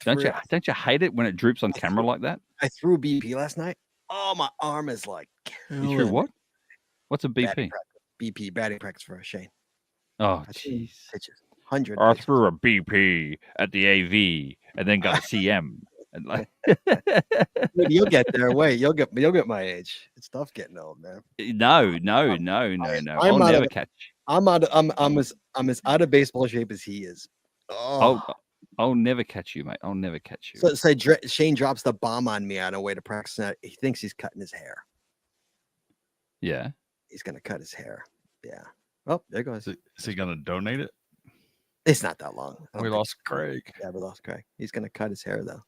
Don't you hate it when it droops on camera like that? I threw BP last night. Oh, my arm is like You threw what? What's a BP? Batting practice for Shane. Oh, jeez. Pitches. 100. I threw a BP at the AV and then got a CM. And like, you'll get there. Wait, you'll get my age. It's tough getting old, man. No. I'll never catch. I'm as out of baseball shape as he is. Oh. I'll never catch you, mate. I'll never catch you. So say Shane drops the bomb on me on a way to practice. He thinks he's cutting his hair. Yeah. He's gonna cut his hair. Yeah. Oh, there goes. Is he gonna donate it? It's not that long. We lost Craig. Yeah, we lost Craig. He's gonna cut his hair though.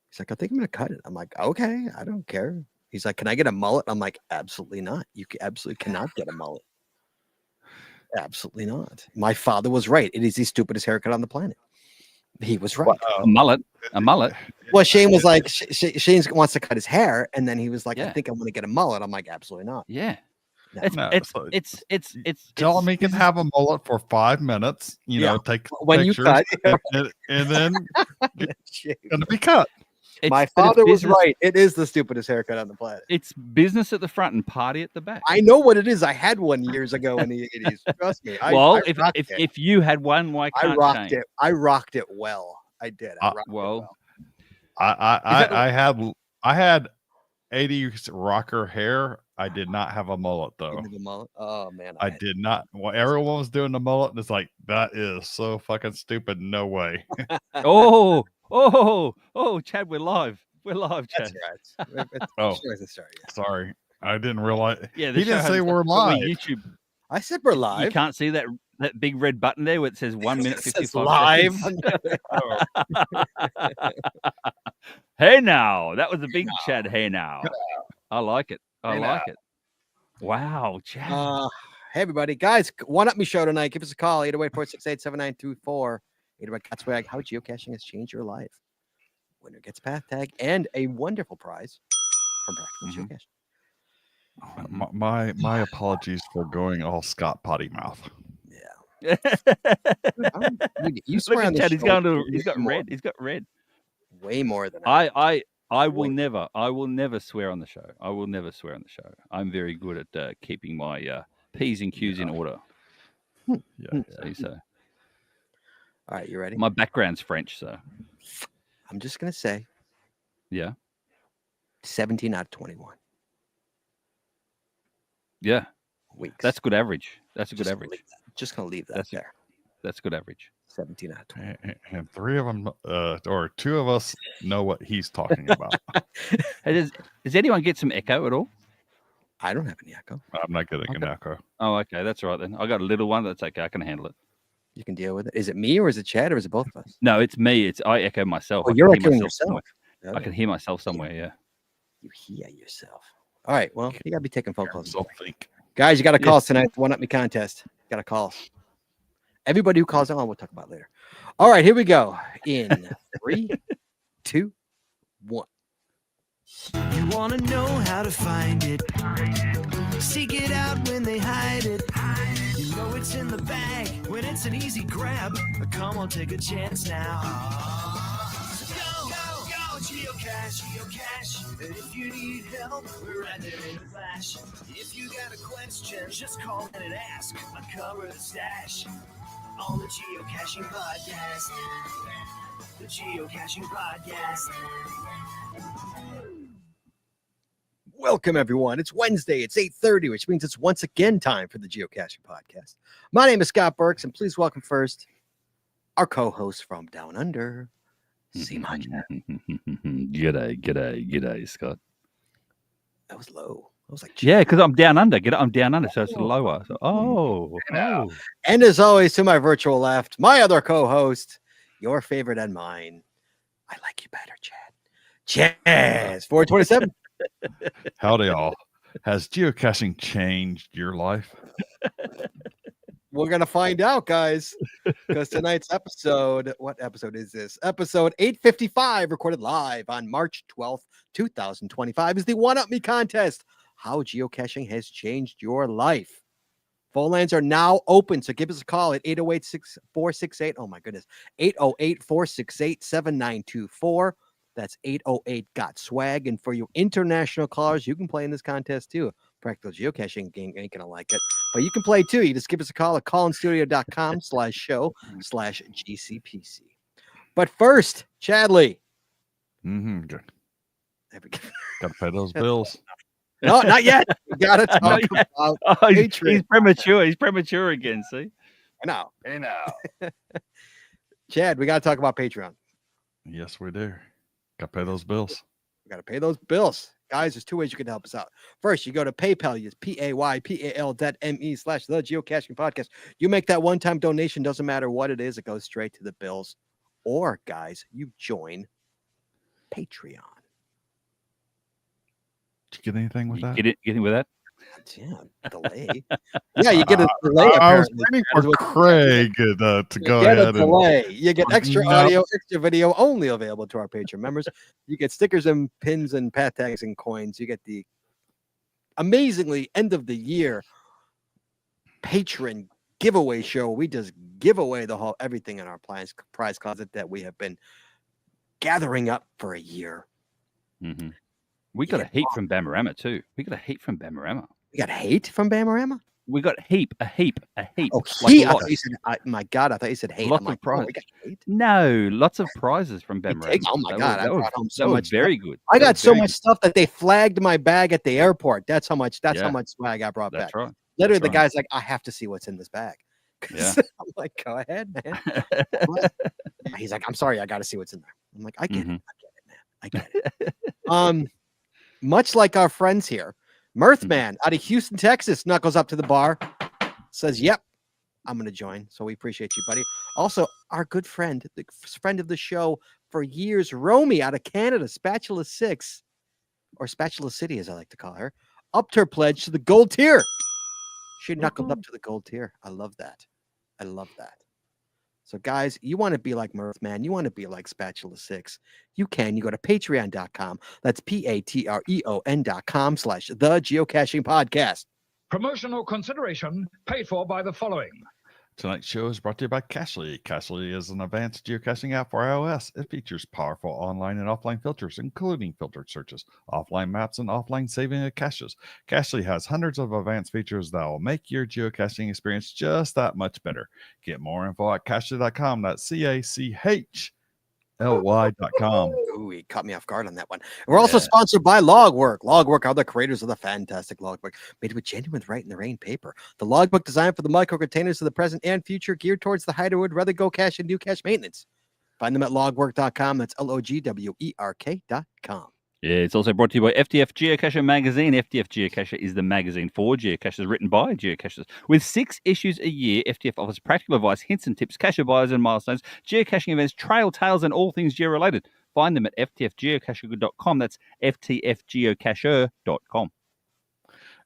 He's like, I think I'm gonna cut it. I'm like, okay, I don't care. He's like, can I get a mullet? I'm like, absolutely not. You absolutely cannot get a mullet. Absolutely not. My father was right. It is the stupidest haircut on the planet. He was right. A mullet. Well, Shane was like, Shane wants to cut his hair, and then he was like, I think I want to get a mullet. I'm like, absolutely not. Yeah. No. It's tell him he can have a mullet for 5 minutes. Take when pictures, you cut, and then gonna be cut. My father was right. It is the stupidest haircut on the planet. It's business at the front and party at the back. I know what it is. I had one years ago in the 80s. Trust me. If you had one, why can't I rocked it? I rocked it well. I did. I had 80s rocker hair. I did not have a mullet though. The mullet? Oh man, I did not. Well, everyone was doing the mullet, and it's like that is so fucking stupid. No way. Chad, we're live. We're live, Chad. That's right. Sorry. I didn't realize. Yeah, he didn't say we're live. YouTube. I said we're live. You can't see that big red button there where it says 1 minute 55 live. Hey now, that was a big Chad. Hey now, I like it. I like it. Wow, Chad. Hey everybody, guys, One Up Me show tonight. Give us a call 808-468-7924. 808 Catswag. How geocaching has changed your life. Winner gets path tag and a wonderful prize from Practical Geocaching. My apologies for going all Scott Potty Mouth. Yeah. You swear Look on at Chad. the He's got red. He's got red. Way more than I will never swear on the show. I will never swear on the show. I'm very good at keeping my P's and Q's in order. So. All right, you ready? My background's French, so I'm just gonna say, 17 out of 21. Yeah, weeks. That's good average. That's a good average. Just gonna leave that there. That's good average. 17 out of 20. And 3 of them, or 2 of us, know what he's talking about. Hey, does anyone get some echo at all? I don't have any echo. I'm not getting an echo. Oh, okay, that's all right then. I got a little one. That's okay. I can handle it. You can deal with it. Is it me or is it Chad or is it both of us? No, it's me. I echo myself. Oh, you're echoing yourself. I can hear myself somewhere. Yeah. You hear yourself. All right. Well, you gotta be taking phone calls. Think. Guys, you got to call us tonight. One Up Me contest. Got to call. Everybody who calls on, we'll talk about later. All right, here we go. In 3, 2, 1. You want to know how to find it. Seek it out when they hide it. You know it's in the bag when it's an easy grab. Come on, take a chance now. Go, geocache. And if you need help, we're right there in a flash. If you got a question, just call in and ask. Uncover the stash on the Geocaching Podcast. The Geocaching Podcast. Welcome, everyone. It's Wednesday. It's 8:30, which means it's once again time for the Geocaching Podcast. My name is Scott Burks, and please welcome first our co-host from Down Under, Simon. G'day, Scott. That was low. I was like, because I'm down under. I'm down under, so it's lower. So, And as always, to my virtual left, my other co-host, your favorite and mine. I like you better, Chad. Chaz, 427. Howdy, all. Has geocaching changed your life? We're going to find out, guys, because tonight's episode, what episode is this? Episode 855, recorded live on March 12th, 2025, is the One Up Me contest. How geocaching has changed your life. Phone lines are now open, so give us a call at 808-468. Oh my goodness, 808-468-7924. That's 808-GOT-SWAG. And for you international callers, you can play in this contest too. Practical Geocaching gang ain't gonna like it, but you can play too. You just give us a call at callinstudio.com/show/GCPC. But first, Chadley. Good. There we go. Got to pay those bills. No, not yet. We gotta talk about he's Patreon. premature. He's premature again. See, I know. Chad, we gotta talk about Patreon. Yes, we do. Got to pay those bills. We gotta pay those bills. Guys, there's 2 ways you can help us out. First, you go to PayPal, use PayPal.me/the Geocaching Podcast. You make that one-time donation, doesn't matter what it is, it goes straight to the bills. Or, guys, you join Patreon. Did you get anything with that? Get in with that? Yeah, delay. Yeah, you get a delay. I was apparently. waiting for Craig to go Get a ahead and delay. You get extra No. audio, extra video, only available to our Patreon members. You get stickers and pins and pat tags and coins. You get the amazingly end of the year patron giveaway show. We just give away the whole everything in our prize closet that we have been gathering up for a year. Mm-hmm. We got a heap from Bamarama too. We got a heap from Bamarama. We got hate from Bamarama. We got a heap. Oh, Like hate! a I lot. thought you said, my God, I thought you said hate. Lots I'm of like, prize. we got hate. No, lots of prizes from He Bamarama. takes- oh my God, I brought home so that was much very good. I That got was so very much stuff that they flagged my bag at the airport. That's how much Yeah. swag I brought good. That's back. right. Literally, That's the guy's like, I have to see what's in this bag. Yeah. I'm like, go ahead, man. He's like, I'm sorry, I got to see what's in there. I'm like, I get it, man. I get it. Much like our friends here, Mirthman out of Houston, Texas, knuckles up to the bar, says, "Yep, I'm gonna join." So we appreciate you, buddy. Also, our good friend, the friend of the show for years, Romy out of Canada, Spatula 6, or Spatula City, as I like to call her, upped her pledge to the gold tier. She knuckled up to the gold tier. I love that. I love that. So, guys, you want to be like Mirthman, you want to be like Spatula 6, you can. You go to patreon.com. That's patreon.com/the Geocaching Podcast. Promotional consideration paid for by the following. Tonight's show is brought to you by Cachly. Cachly is an advanced geocaching app for iOS. It features powerful online and offline filters, including filtered searches, offline maps, and offline saving of caches. Cachly has hundreds of advanced features that will make your geocaching experience just that much better. Get more info at cachly.com. That's CACHLY.com. Ooh, he caught me off guard on that one. We're also sponsored by Logwork. Logwork are the creators of the fantastic Logbook, made with genuine Right in the Rain paper. The Logbook designed for the micro containers of the present and future, geared towards the hider who would rather go cache and do cache maintenance. Find them at logwork.com. That's LOGWERK.com. Yeah, it's also brought to you by FTF Geocacher Magazine. FTF Geocacher is the magazine for geocachers, written by geocachers. With 6 issues a year, FTF offers practical advice, hints and tips, cache buyers and milestones, geocaching events, trail tales, and all things geo-related. Find them at ftfgeocacher.com. That's ftfgeocacher.com.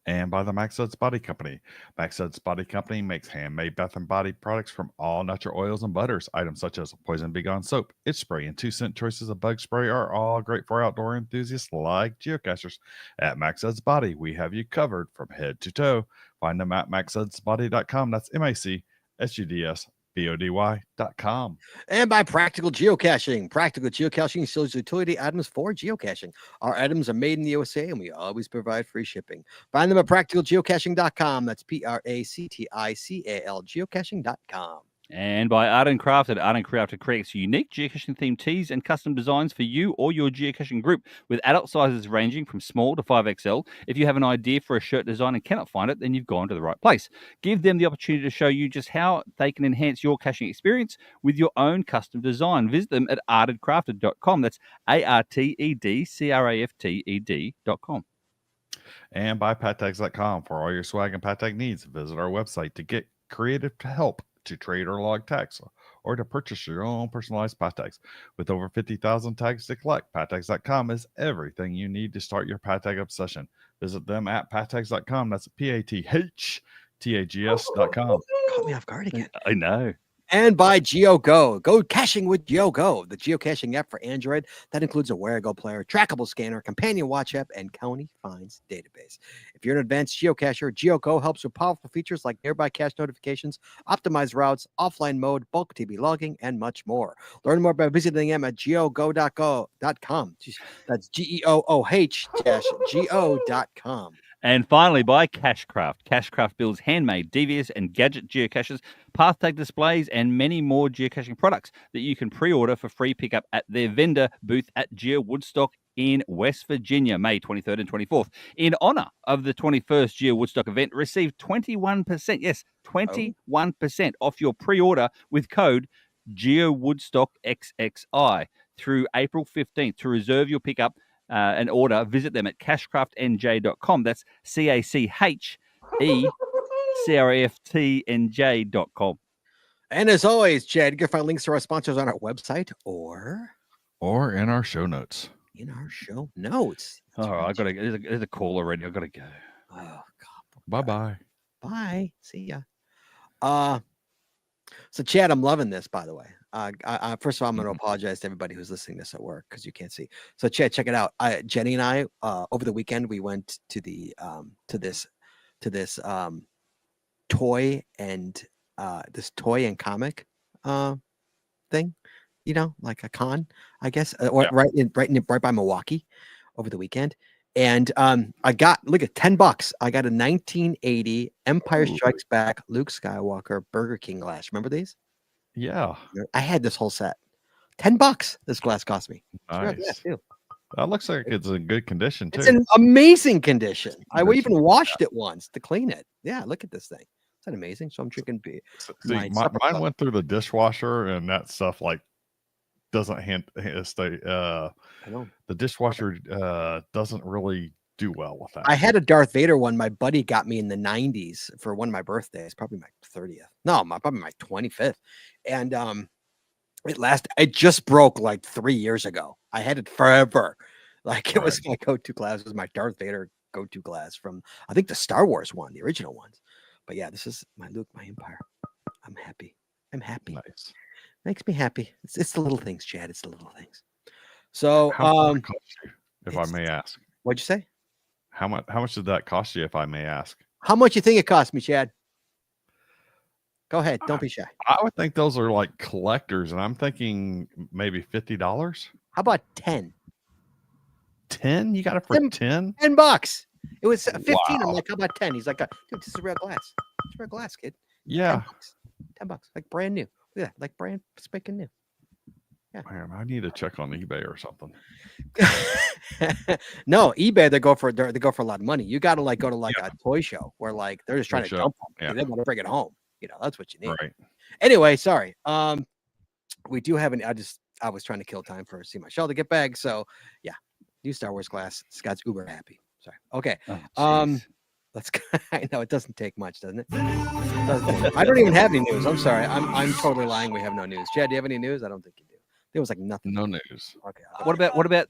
And by the Maxud's Body Company. Maxud's Body Company makes handmade bath and body products from all natural oils and butters. Items such as Poison Bee Gone soap, Itch Spray, and 2-cent choices of bug spray are all great for outdoor enthusiasts like geocachers. At Maxud's Body, we have you covered from head to toe. Find them at maxudsbody.com. That's MACSUDSBODY.com. And by Practical Geocaching. Practical Geocaching sells utility items for geocaching. Our items are made in the USA, and we always provide free shipping. Find them at practicalgeocaching.com. That's PRACTICAL geocaching.com. And by Art and Crafted. Art and Crafted creates unique geocaching themed tees and custom designs for you or your geocaching group, with adult sizes ranging from small to 5XL. If you have an idea for a shirt design and cannot find it, then you've gone to the right place. Give them the opportunity to show you just how they can enhance your caching experience with your own custom design. Visit them at artedcrafted.com. That's ARTEDCRAFTED.com. And by pattags.com. For all your swag and pattag needs, visit our website to get creative help to trade or log tags, or to purchase your own personalized pat tags. With over 50,000 tags to collect, pattags.com is everything you need to start your pat tag obsession. Visit them at pattags.com. That's PATHTAGS.com. Caught me off guard again. I know. And by GeoGo. Go caching with GeoGo, the geocaching app for Android that includes a wearable player, trackable scanner, companion watch app, and county finds database. If you're an advanced geocacher, GeoGo helps with powerful features like nearby cache notifications, optimized routes, offline mode, bulk TB logging, and much more. Learn more by visiting them at geogo.com. That's GEOOH-GO.com. And finally, by Cashcraft. Cashcraft builds handmade, devious, and gadget geocaches, path tag displays, and many more geocaching products that you can pre-order for free pickup at their vendor booth at Geo Woodstock in West Virginia, May 23rd and 24th. In honor of the 21st Geo Woodstock event, receive 21%, yes, 21% off your pre-order with code GeoWoodstockXXI through April 15th. To reserve your pickup and order, visit them at cashcraftnj.com. That's CACHECRAFTNJ.com. And as always, Chad, you can find links to our sponsors on our website or in our show notes. in our show notes. That's All right, right, there's a call already. I've got to go. Oh, God. Bye-bye. Bye. See ya. So Chad, I'm loving this, by the way. First of all, I'm going to apologize to everybody who's listening to this at work because you can't see. So Chad, check it out. Jenny and I, over the weekend, we went to the this toy and comic thing, you know, like a con, I guess, right by Milwaukee over the weekend. And I got, look at $10. I got a 1980 Empire Strikes Back Luke Skywalker Burger King glass. Remember these? Yeah. I had this whole set. $10 this glass cost me. Nice. That looks like it's in good condition too. It's in amazing condition. I even washed it once to clean it. Yeah, look at this thing. Isn't that amazing? So I'm drinking beer. See, mine went through the dishwasher, and that stuff like doesn't stay. I know. The dishwasher doesn't really do well with that. I had a Darth Vader one my buddy got me in the 90s for one of my birthdays, probably my 30th. No, probably my 25th. And it just broke like 3 years ago. I had it forever. Like it was my go-to glass. It was my Darth Vader go-to glass from, I think, the Star Wars one, the original ones. But yeah, this is my Luke, my Empire. I'm happy. Nice. Makes me happy. It's the little things, Chad. It's the little things. So, how much did it cost you, if I may ask? What'd you say? How much did that cost you, if I may ask? How much you think it cost me, Chad? Go ahead. Don't be shy. I would think those are like collectors, and I'm thinking maybe $50. How about 10? 10? You got it for 10? $10. It was 15. Wow. I'm like, how about 10? He's like, dude, this is a real glass. It's a real glass, kid. Yeah. $10. Like brand new. Yeah, like brand spanking new. Yeah. Man, I need to check on eBay or something. No, eBay, they go for a lot of money. You got to like go to like a toy show where like they're just trying to dump them. Yeah. They want to bring it home. You know, that's what you need. Right. Anyway, sorry. We do have I was trying to kill time for see my shell to get back. So yeah, new Star Wars glass. Scott's uber happy. Sorry. Okay. Let's. I know it doesn't take much, doesn't it? I don't even have any news. I'm sorry. I'm totally lying. We have no news. Chad, do you have any news? I don't think you do. There was like nothing. No news. Okay. What about?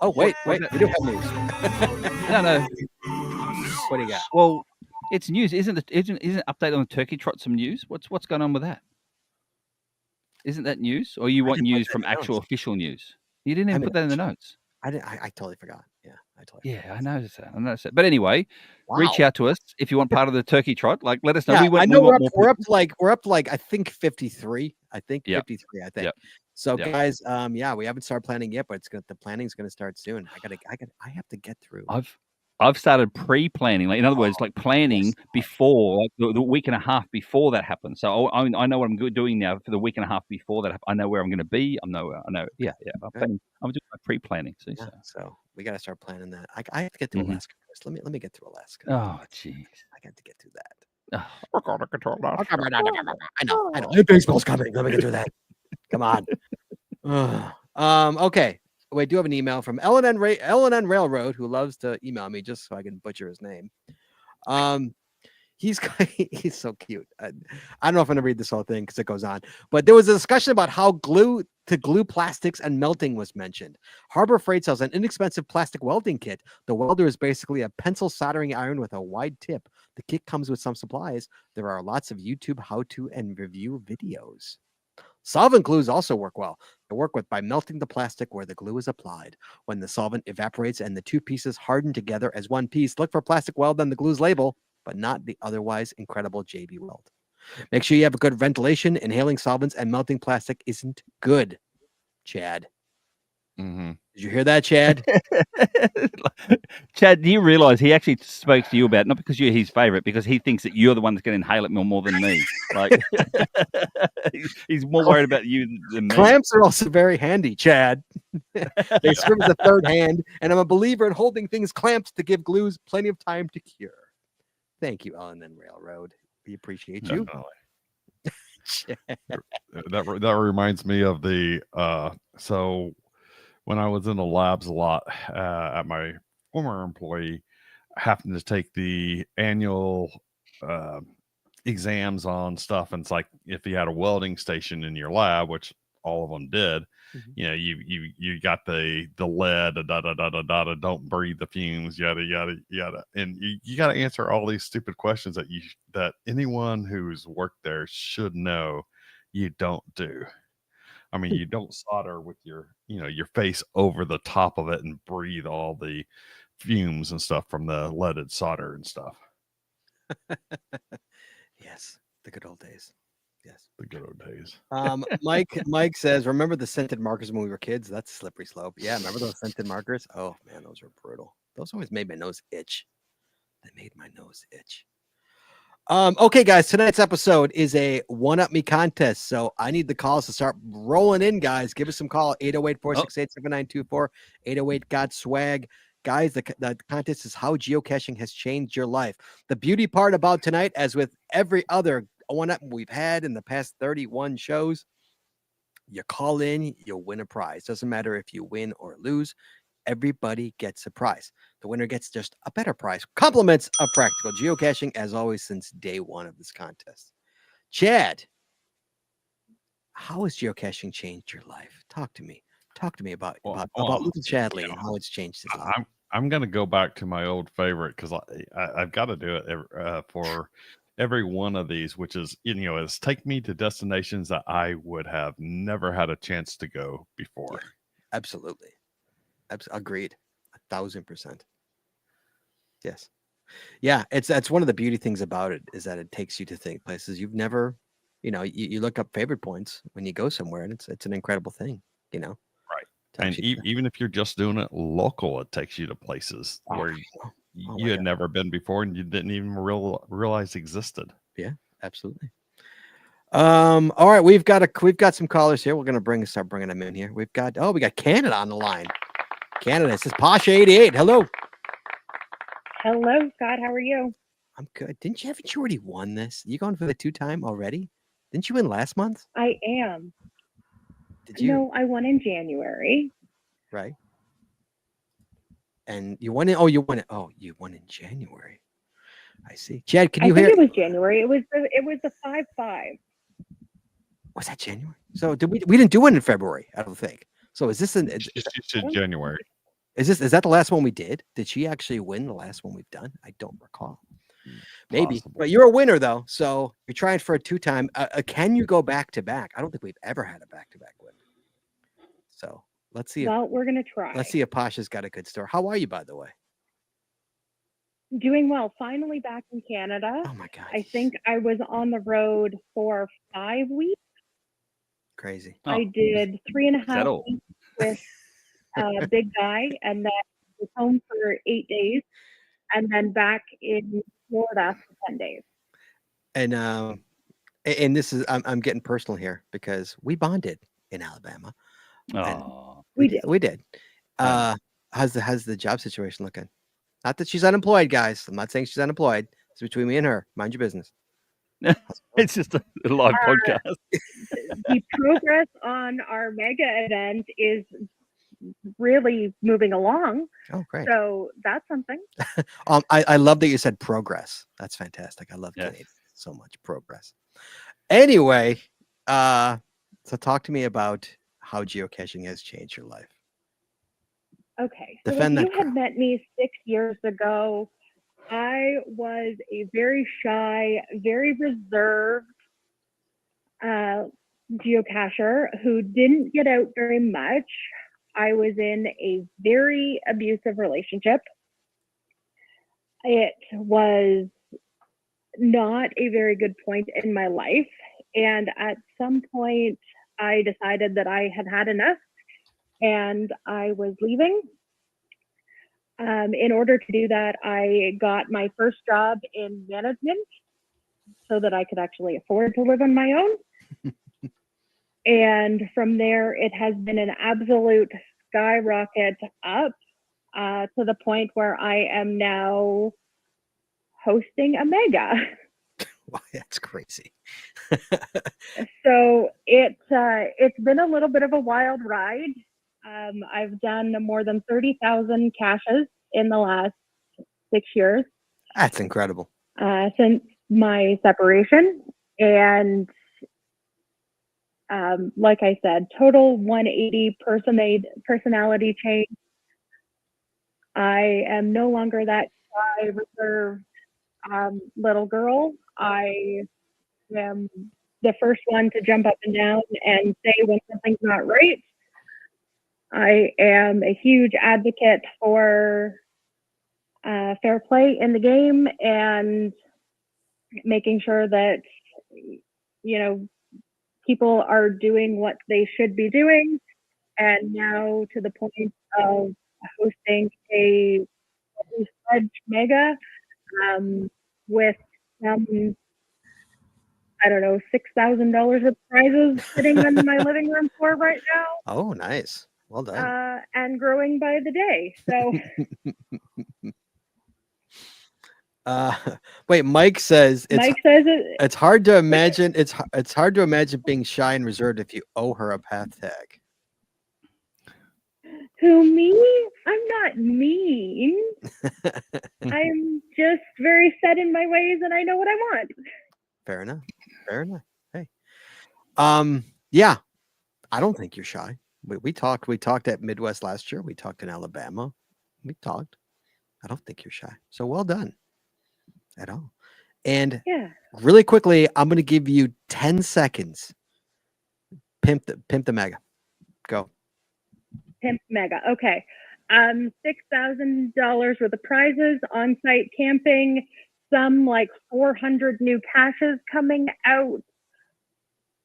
Oh wait. We do have news. No. What do you got? Well, it's news. Isn't update on the turkey trot some news? What's going on with that? Isn't that news, or you want news from actual official news? You didn't even put that in the notes. I totally forgot. Yeah, I noticed that. But anyway, reach out to us if you want part of the turkey trot. Like, let us know. Yeah, I know we're up to like I think 53. I think 53. I think. Yep. So guys, we haven't started planning yet, but the planning's gonna start soon. I have to get through. I've started pre-planning. Like, in other words, like planning before, like the week and a half before that happens. So I know what I'm doing now for the week and a half before that. I know where I'm going to be. I know. Yeah. I'm doing my pre-planning. So we got to start planning that. I have to get through Alaska first. Let me get through Alaska. Oh, jeez. I got to get through that. We're going to control that. I know. Hey, baseball's coming. Let me get through that. Come on. Okay. We do have an email from L&N Railroad, who loves to email me just so I can butcher his name. He's so cute. I don't know if I'm going to read this whole thing because it goes on. But there was a discussion about how glue to glue plastics and melting was mentioned. Harbor Freight sells an inexpensive plastic welding kit. The welder is basically a pencil soldering iron with a wide tip. The kit comes with some supplies. There are lots of YouTube how-to and review videos. Solvent glues also work well. They work by melting the plastic where the glue is applied. When the solvent evaporates and the two pieces harden together as one piece, look for plastic weld on the glue's label, but not the otherwise incredible JB Weld. Make sure you have a good ventilation. Inhaling solvents and melting plastic isn't good, Chad. Mm-hmm. Did you hear that, Chad? Chad, do you realize he actually spoke to you about, not because you're his favorite, because he thinks that you're the one that's going to inhale it more than me. Like, he's more worried about you than me. Clamps are also very handy, Chad. They serve as a third hand, and I'm a believer in holding things clamps to give glues plenty of time to cure. Thank you, Ellen and Railroad. We appreciate you. That reminds me of the so when I was in the labs a lot at my former employee, I happened to take the annual exams on stuff, and it's like if you had a welding station in your lab, which all of them did, you know, you got the lead, don't breathe the fumes, yada yada yada, and you got to answer all these stupid questions that anyone who's worked there should know you don't do. I mean, you don't solder with your face over the top of it and breathe all the fumes and stuff from the leaded solder and stuff. Yes, the good old days. Yes, the good old days. Mike says, remember the scented markers when we were kids? That's a slippery slope. Yeah, remember those scented markers? Oh man, those were brutal. Those always made my nose itch. They made my nose itch. Okay, guys, tonight's episode is a one-up me contest. So I need the calls to start rolling in, guys. Give us some call, 808-468-7924, 808 got swag. Guys, the contest is how geocaching has changed your life. The beauty part about tonight, as with every other one-up we've had in the past 31 shows, you call in, you'll win a prize. Doesn't matter if you win or lose. Everybody gets a prize. The winner gets just a better prize. Compliments of Practical Geocaching, as always, since day one of this contest. Chad, how has geocaching changed your life? Talk to me. Talk to me about little Chadley and how it's changed his life. I'm going to go back to my old favorite because I've got to do it for every one of these, which is, is take me to destinations that I would have never had a chance to go before. Yeah, absolutely. Agreed. 1,000%. Yes. Yeah. That's one of the beauty things about it is that it takes you to think places you've never, you look up favorite points when you go somewhere, and it's an incredible thing, Right. And even if you're just doing it local, it takes you to places where you had never been before and you didn't even realize existed. Yeah, absolutely. All right. We've got some callers here. We're going to start bringing them in here. We got Canada on the line. Canada. This is Pasha88. Hello. Hello, Scott. How are you? I'm good. Haven't you already won this? You going for the 2-time already? Didn't you win last month? I am. Did you? No, I won in January. Right. And you won it. Oh, you won it. Oh, you won in January. I see. Chad, can you hear? I think it was January. It was the 5-5. Was that January? So we didn't do one in February, I don't think. So is this January? Is that the last one we did? Did she actually win the last one we've done? I don't recall. Maybe. Possible. But you're a winner though. So you're trying for a 2-time. Can you go back to back? I don't think we've ever had a back-to-back win. So let's see. Well, we're gonna try. Let's see if Pasha's got a good story. How are you, by the way? Doing well. Finally back in Canada. Oh my God. I think I was on the road for 5 weeks. Crazy. I did 3.5 weeks with a big guy, and then was home for 8 days, and then back in Florida for 10 days. And this is I'm getting personal here because we bonded in Alabama. Oh, We did. We did. How's the job situation looking? Not that she's unemployed, guys. I'm not saying she's unemployed. It's between me and her. Mind your business. it's just a live podcast. The progress on our mega event is really moving along. Oh, great. So that's something. I love that you said progress. That's fantastic. I love Canadian so much. Progress. Anyway, so talk to me about how geocaching has changed your life. Okay. So Defend if that you had crowd. met me 6 years ago, I was a very shy, very reserved geocacher who didn't get out very much. I was in a very abusive relationship. It was not a very good point in my life. And at some point, I decided that I had had enough and I was leaving. In order to do that, I got my first job in management so that I could actually afford to live on my own. And from there, it has been an absolute skyrocket up to the point where I am now hosting a mega. Wow, that's crazy. So it's been a little bit of a wild ride. I've done more than 30,000 caches in the last 6 years That's incredible. since my separation. And like I said, total 180 personality change. I am no longer that shy, reserved little girl. I am the first one to jump up and down and say when something's not right. I am a huge advocate for fair play in the game and making sure that, you know, people are doing what they should be doing. And now to the point of hosting a Fudge Mega with some, I don't know, $6,000 worth of prizes sitting on my living room floor right now. Oh, nice. Well done. And growing by the day. So Wait, Mike says Mike says it's hard to imagine. It's hard to imagine being shy and reserved if you owe her a path tag. Who, me? I'm not mean. I'm just very set in my ways and I know what I want. Fair enough. Fair enough. Hey. Yeah. I don't think you're shy. We talked at Midwest last year. We talked in Alabama. We talked. I don't think you're shy. So well done. At all. And Yeah. really quickly, I'm going to give you 10 seconds. Pimp the mega. Go. Pimp mega. Okay. $6,000 worth of prizes, on-site camping, some like 400 new caches coming out,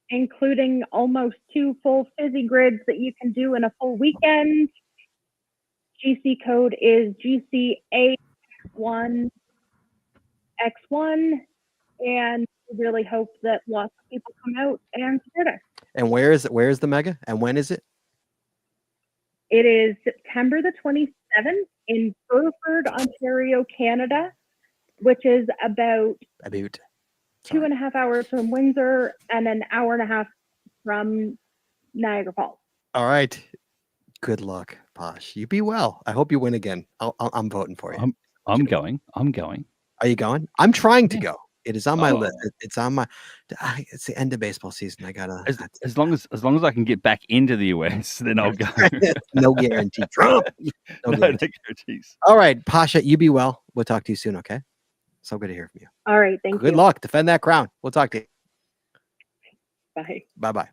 including almost 2 full fizzy grids that you can do in a full weekend. GC code is GCA1X1, and we really hope that lots of people come out and support us. And where is the mega? And when is it? It is September the 27th in Burford, Ontario, Canada, which is about 2.5 hours from Windsor and an hour and a half from Niagara Falls. All right. Good luck, Posh. You be well. I hope you win again. I'm voting for you. I'm going. Are you going? I'm trying to go. It is on my list. It's on my. It's the end of baseball season. I gotta. As long as I can get back into the US, then I'll go. No guarantee. Trump. No guarantees. All right, Pasha. You be well. We'll talk to you soon. Okay. So good to hear from you. All right. Thank you. Good luck. Defend that crown. We'll talk to you. Bye. Bye.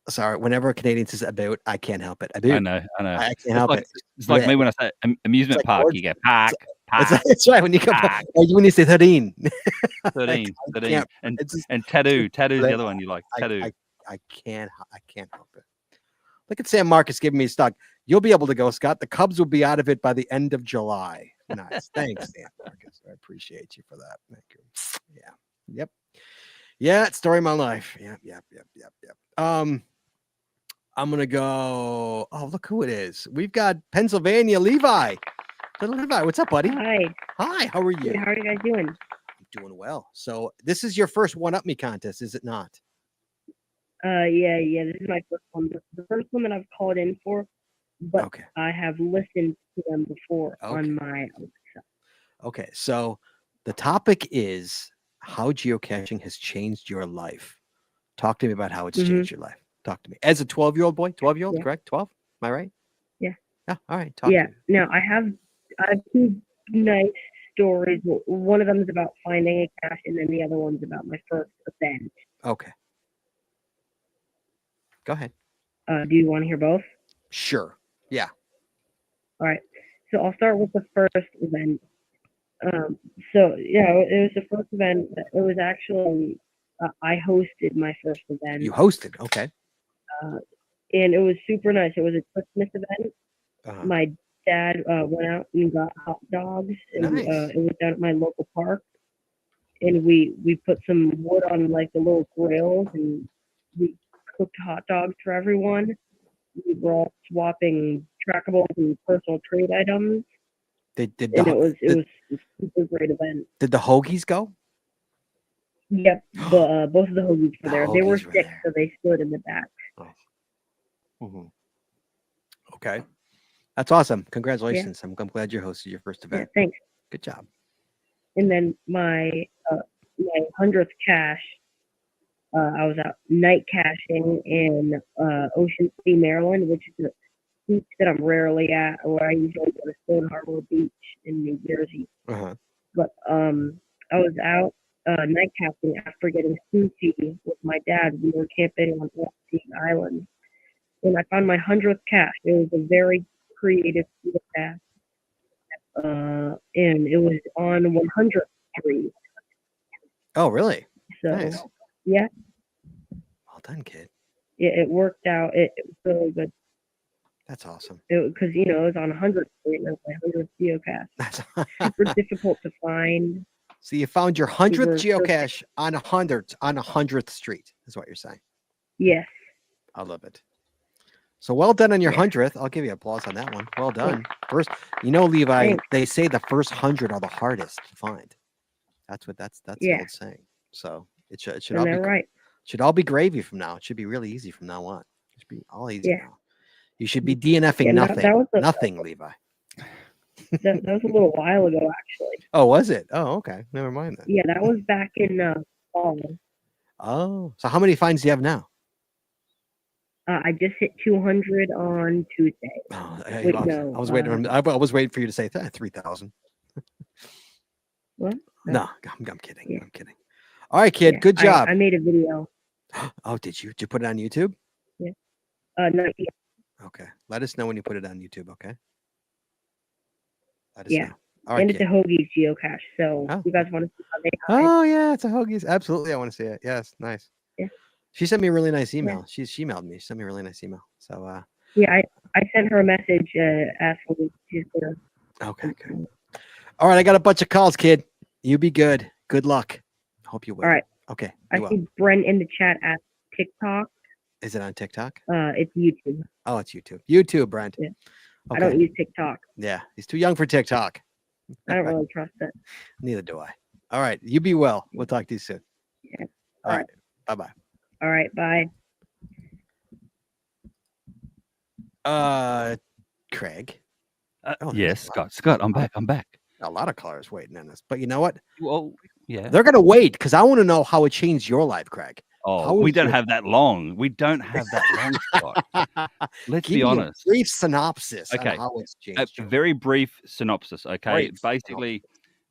Sorry. Whenever a Canadian says about, I can't help it. About. I know. I can't help it. It's like me when I say amusement park. You go park. That's right. When you come back, when you say 13. 13. And tattoo. Tattoo's the other one you like. Tattoo. I can't help it. Look at Sam Marcus giving me stock. You'll be able to go, Scott. The Cubs will be out of it by the end of July. Nice. Thanks, Sam Marcus. I appreciate you for that. Thank you. Yeah. Yep. Yeah. Story of my life. Yep. I'm gonna go. Oh, look who it is. We've got Pennsylvania Levi. Little Levi, what's up, buddy? Hi. How are you? How are you guys doing? I'm doing well. So this is your first one-up-me contest, is it not? Yeah. This is my first one. This is the first one that I've called in for, but Okay. I have listened to them before on my own show. Okay, so the topic is how geocaching has changed your life. Talk to me about how it's changed your life. Talk to me. As a 12-year-old boy, 12-year-old, Yeah. correct? 12? Am I right? Yeah. Yeah. All right. Talk Yeah. to me. Now I have two nice stories. One of them is about finding a cache, and then the other one's about my first event. Okay. Go ahead. Do you want to hear both? Sure. Yeah. All right. So I'll start with the first event. So yeah, it was the first event. It was actually I hosted my first event. You hosted. Okay. And it was super nice. It was a Christmas event. Uh-huh. My dad went out and got hot dogs, and Nice. it was down at my local park. And we put some wood on like the little grills, and we cooked hot dogs for everyone. We were all swapping trackables and personal trade items, Did and the it was a super great event. did the hoagies go? Yep, both of the hoagies The were there. They were hoagies were sick, there. so they stood in the back. Mm-hmm. Okay. That's awesome. Congratulations. I'm glad you hosted your first Yeah, event. thanks. Good job. And then my 100th cache, I was out night caching in Ocean City, Maryland, which is a beach that I'm rarely at, where I usually go to Stone Harbor Beach in New Jersey. Uh-huh. But I was out night caching after getting sushi with my dad. We were camping on Sea Island, and I found my 100th cache. It was a very creative cache, and it was on 100th Street. Oh, really? So Nice. yeah, Well done, kid. it worked out. It was really good. That's awesome. Because it was on 100th Street, and it was my 100th geocache. Super difficult to find. So you found your 100th were geocache on 100th Street, is what you're saying. Yes. I love it. So well done on your Yeah. 100th. I'll give you applause on that one. Well done. First, Levi, Thanks. they say the first 100 are the hardest to find. That's the Yeah. old saying. So it should And all they're be right. should all be gravy from now. It should be really easy from now on. It should be all easy Yeah. now. You should be DNFing Yeah, nothing. that was Nothing, Levi. that was a little while ago, actually. Oh, was it? Oh, okay. Never mind then. Yeah, that was back in fall. Oh, so how many finds do you have now? I just hit 200 on Tuesday. Oh, Wait, I no, was waiting. I was waiting for you to say 3,000. What? No, I'm kidding. Yeah. I'm kidding. All right, kid. Yeah, Good job. I made a video. Oh, did you? Did you put it on YouTube? Not yet. Okay. Let us know when you put it on YouTube. Okay. Let us Yeah. know. All right, And it's kid. a Hoagies geocache. So Oh. you guys want to see how they hide? Oh yeah, it's a hoagies. Absolutely, I want to see it. Yes, nice. Yeah. She sent me a really nice email. She emailed me. She sent me a really nice email. So Yeah, I sent her a message asking if she's gonna. okay, good. All right, I got a bunch of calls, kid. You be good. Good luck. Hope you will. All right. Okay. I You will. see Brent in the chat at TikTok. Is it on TikTok? It's YouTube. Oh, it's YouTube. YouTube, Brent. Yeah. Okay. I don't use TikTok. Yeah, he's too young for TikTok. I don't really trust it. Neither do I. All right. You be well. We'll talk to you soon. Yeah. All right. Bye-bye. All right, bye. Craig. Yes, there's a lot- Scott, I'm back. I'm back. A lot of callers waiting on this. But you know what? Well, yeah. They're gonna wait because I want to know how it changed your life, Craig. Oh, how we is don't your- have that long. We don't have that long, Scott. Let's Give be me honest. a brief synopsis Okay. on how it's A changed. your very brief synopsis. Okay, Brief basically,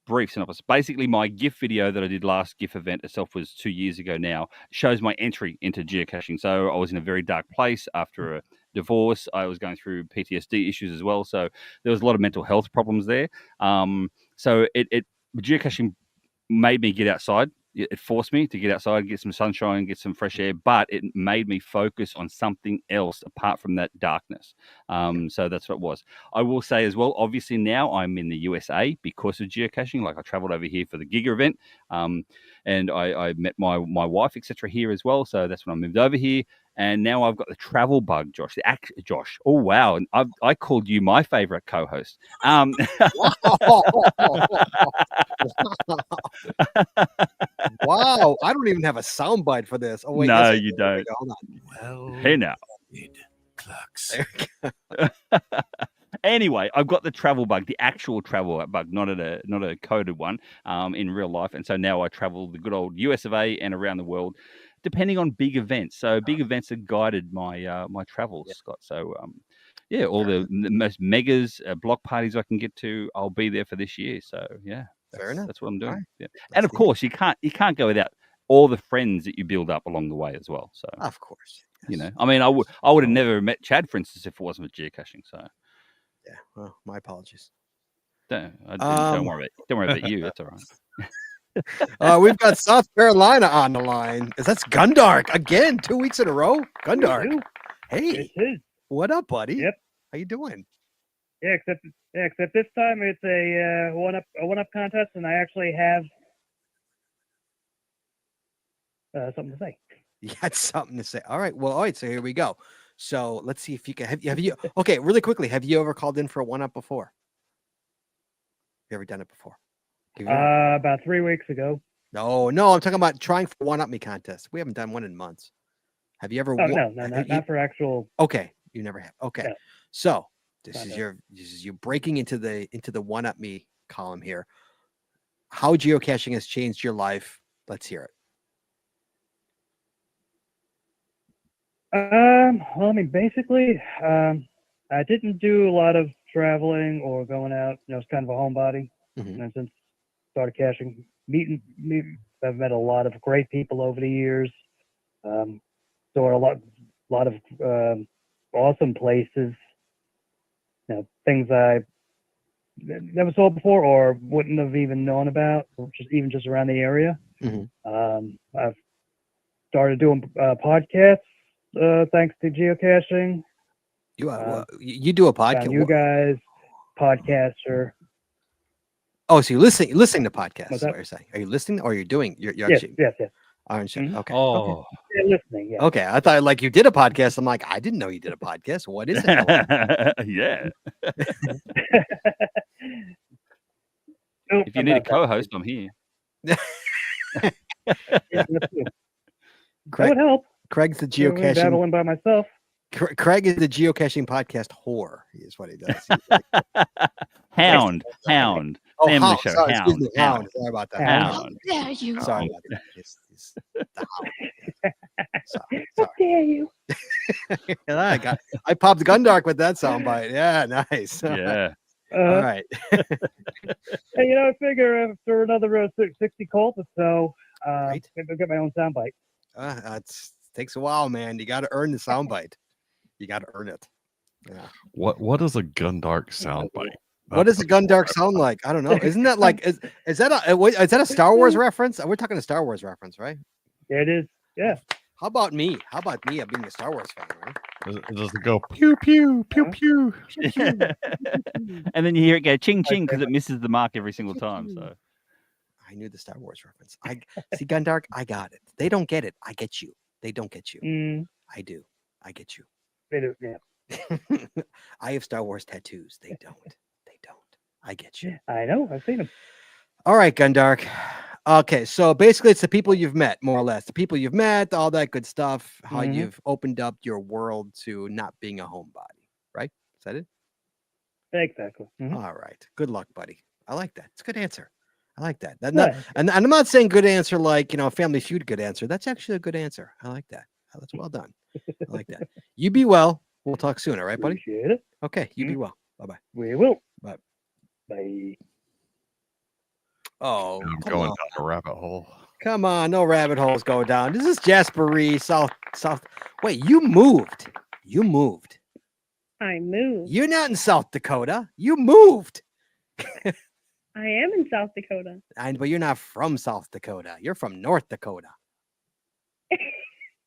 brief synopsis. Basically, my GIF video that I did last GIF event itself was 2 years ago now. Shows my entry into geocaching. So I was in a very dark place after a divorce. I was going through PTSD issues as well. So there was a lot of mental health problems there. So geocaching made me get outside. It forced me to get outside, get some sunshine, get some fresh air, but it made me focus on something else apart from that darkness. So that's what it was. I will say as well, obviously now I'm in the USA because of geocaching. Like I traveled over here for the Giga event, and I met my wife, etc. here as well. So that's when I moved over here. And now I've got the travel bug, Josh. Josh. Oh wow! And I called you my favorite co-host. Wow, I don't even have a soundbite for this. Oh wait, No, yes, I you do. There we don't. go. Hold on. Well, Hey now. clucks. Anyway, I've got the travel bug, the actual travel bug, not a coded one, in real life. And so now I travel the good old US of A and around the world. depending on big events. So big events have guided my my travels, Yeah. Scott. So yeah, all the most megas, block parties I can get to, I'll be there for this year. So yeah, Fair enough. that's what I'm doing. Alright. Yeah. Let's And of see. course, you can't go without all the friends that you build up along the way as well. So Of course. you yes. know, I mean, I would have Oh. never met Chad, for instance, if it wasn't for geocaching. So Yeah. Well, my apologies. don't Um, worry about you. That's all right. We've got South Carolina on the line. That's Gundark again, 2 weeks in a row. Gundark. Hey, It is. what up, buddy? Yep. How you doing? Yeah, except this time it's a one up contest, and I actually have something to say. You had something to say. All right. Well, all right. So here we go. So let's see if you can have you okay, really quickly. Have you ever called in for a one-up before? You ever done it before? Have you ever- About 3 weeks ago. No, I'm talking about trying for one-up me contest. We haven't done one in months. Have you ever Oh won- no, have you- not for actual. Okay, you never have. Okay. No. So this Not is that. you breaking into the one-up me column here. How geocaching has changed your life. Let's hear it. Well, I mean, basically, I didn't do a lot of traveling or going out. You know, it's kind of a homebody. Mhm. And since started caching, I've met a lot of great people over the years. So a lot of awesome places. You know, things I never saw before or wouldn't have even known about, or just around the area. Mhm. I've started doing podcasts thanks to geocaching. You do a Found podcast. you guys, podcaster. Oh, so you're listening to podcasts. What's Is that? what you're saying? Are you listening or you're doing? You're Yes, actually. yes. Aren't you? Mhm. Okay. Oh, Yeah, listening. Yeah. Okay. I thought like you did a podcast. I'm like, I didn't know you did a podcast. What is it? yeah. Nope, If you I'm need a not that co-host, I'm here. big. Yeah, that's good. That Craig, would help. Craig's the You know, geocaching. babbling by myself. Craig is the geocaching podcast whore. Is what he does. He's like, Hound. oh, Family hound. show. Sorry, excuse me, Hound. hound. Sorry about that. Hound. Sorry about that. It's the hound. Sorry. How dare you? Yeah, I popped Gundark with that soundbite. Yeah, nice. Yeah. All right. Hey, you know, I figure after another 60 calls or so, Right. maybe I'll get my own soundbite. It takes a while, man. You got to earn the soundbite. You got to earn it. Yeah. What is a Gundark soundbite? What does a Gundark sound like? I don't know. Isn't that like is that a Star Wars reference? We're talking a Star Wars reference, right? Yeah, it is. Yeah. How about me? How about me? I'm being a Star Wars fan, right? Does it go pew pew pew pew? And then you hear it go ching ching because it misses the mark every single time. So I knew the Star Wars reference. I see Gundark. I got it. They don't get it. I get you. They don't get you. Mm, I do. I get you. they do. Yeah. I have Star Wars tattoos. They don't. They don't. I get you. I know. I've seen them. All right, Gundark. Okay, so basically it's the people you've met, more or less. The people you've met, all that good stuff, how Mhm. you've opened up your world to not being a homebody, right? Is that it? Exactly. Mhm. All right. Good luck, buddy. I like that. It's a good answer. I like that. Yeah. And I'm not saying good answer like, Family Feud good answer. That's actually a good answer. I like that. That's well done. I like that. You be well. We'll talk soon, all right, buddy? Appreciate it. Okay, you be well. Bye-bye. We will. Bye. Bye. Oh, I'm come going on. down a rabbit hole. Come on, no rabbit holes go down. This is Jasper South. Wait, you moved. You moved. I moved. You're not in South Dakota. You moved. I am in South Dakota. But you're not from South Dakota. You're from North Dakota.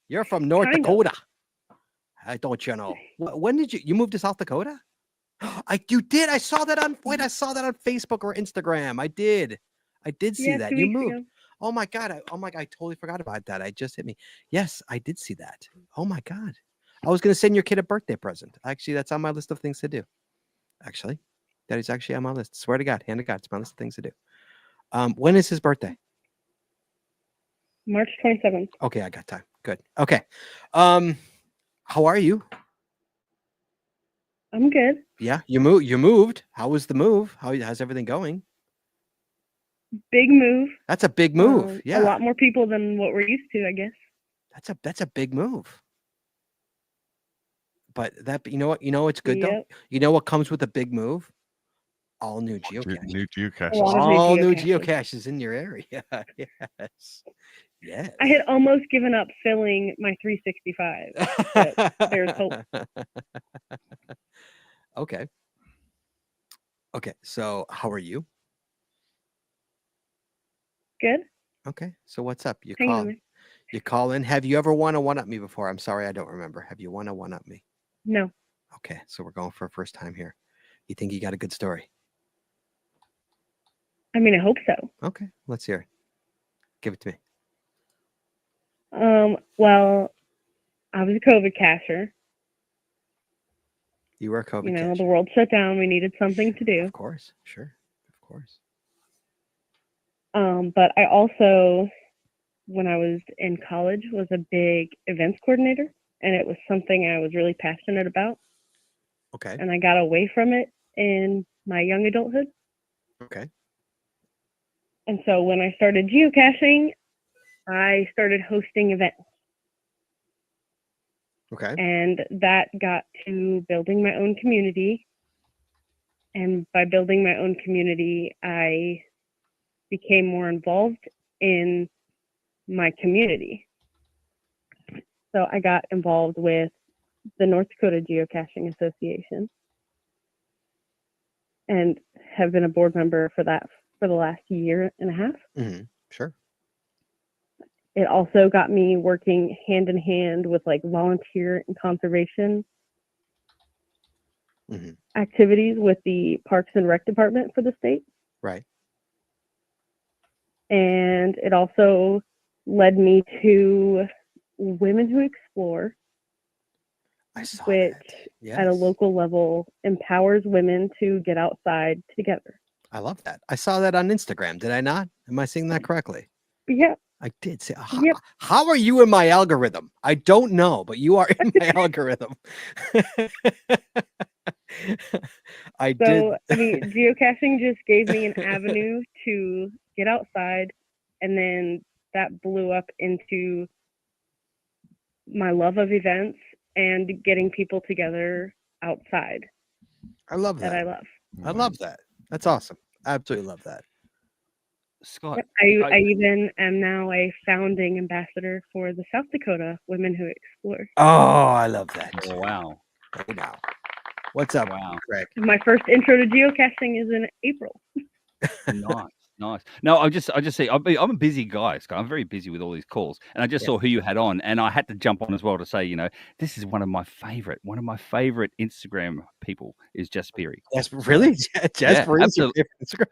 You're from North Kind of. Dakota. I don't you know. When did you move to South Dakota? You did. I saw that on Facebook or Instagram. I did see Yeah, that. 2 You weeks moved. ago. Oh my God. I totally forgot about that. It just hit me. Yes, I did see that. Oh my God. I was going to send your kid a birthday present. Actually, that's on my list of things to do. Actually, that is actually on my list. Swear to God, hand to God, it's my list of things to do. When is his birthday? March 27th. Okay, I got time. Good. Okay. How are you? I'm good. Yeah, you moved. How was the move? How's everything going? Big move. That's a big move. A Yeah. lot more people than what we're used to, I guess. That's a big move. But you know what? You know what's good though? Yep. You know what comes with a big move? All new New geocaches. geocaches. lot of All new geocaches. geocaches in your area. Yes. Yes. I had almost given up filling my 365. But there's hope. Okay. Okay. So how are you? Good. Okay. So what's up? You Hanging in call there. you call in. Have you ever won a one up me before? I'm sorry, I don't remember. Have you won a one up me? No. Okay, so we're going for a first time here. You think you got a good story? I mean, I hope so. Okay, let's hear it. Give it to me. Well, I was a COVID cacher. You were a COVID You know, cacher. the world shut down. We needed something to do. Of course, sure, of course. But I also, when I was in college, was a big events coordinator, and it was something I was really passionate about. Okay, And I got away from it in my young adulthood. okay, And so when I started geocaching, I started hosting events. okay. And that got to building my own community. And by building my own community, I became more involved in my community. So I got involved with the North Dakota Geocaching Association and have been a board member for that for the last year and a half. Mm-hmm. Sure. It also got me working hand in hand with like volunteer and conservation Mm-hmm. activities with the Parks and Rec Department for the state. Right. And it also led me to Women Who Explore, I saw which that. Yes. at a local level empowers women to get outside together. I love that. I saw that on Instagram. Did I not? Am I seeing that correctly? Yeah. I did say. Yep. How are you in my algorithm? I don't know, but you are in my algorithm. I did. So, I mean, geocaching just gave me an avenue to get outside, and then that blew up into my love of events and getting people together outside I love that that. I love. I love that. That's awesome. I absolutely love that. Scott, I even am now a founding ambassador for the South Dakota Women Who Explore. Oh, I love that. oh, wow. Hey now. What's up, Wow. Greg? My first intro to geocaching is in April. Nice, nice. No, I just say I'm a busy guy, Scott. I'm very busy with all these calls, and I just saw who you had on, and I had to jump on as well to say, you know, this is one of my favorite Instagram people is Jess Peary. Yes, really? Jess Peary is your absolutely. favorite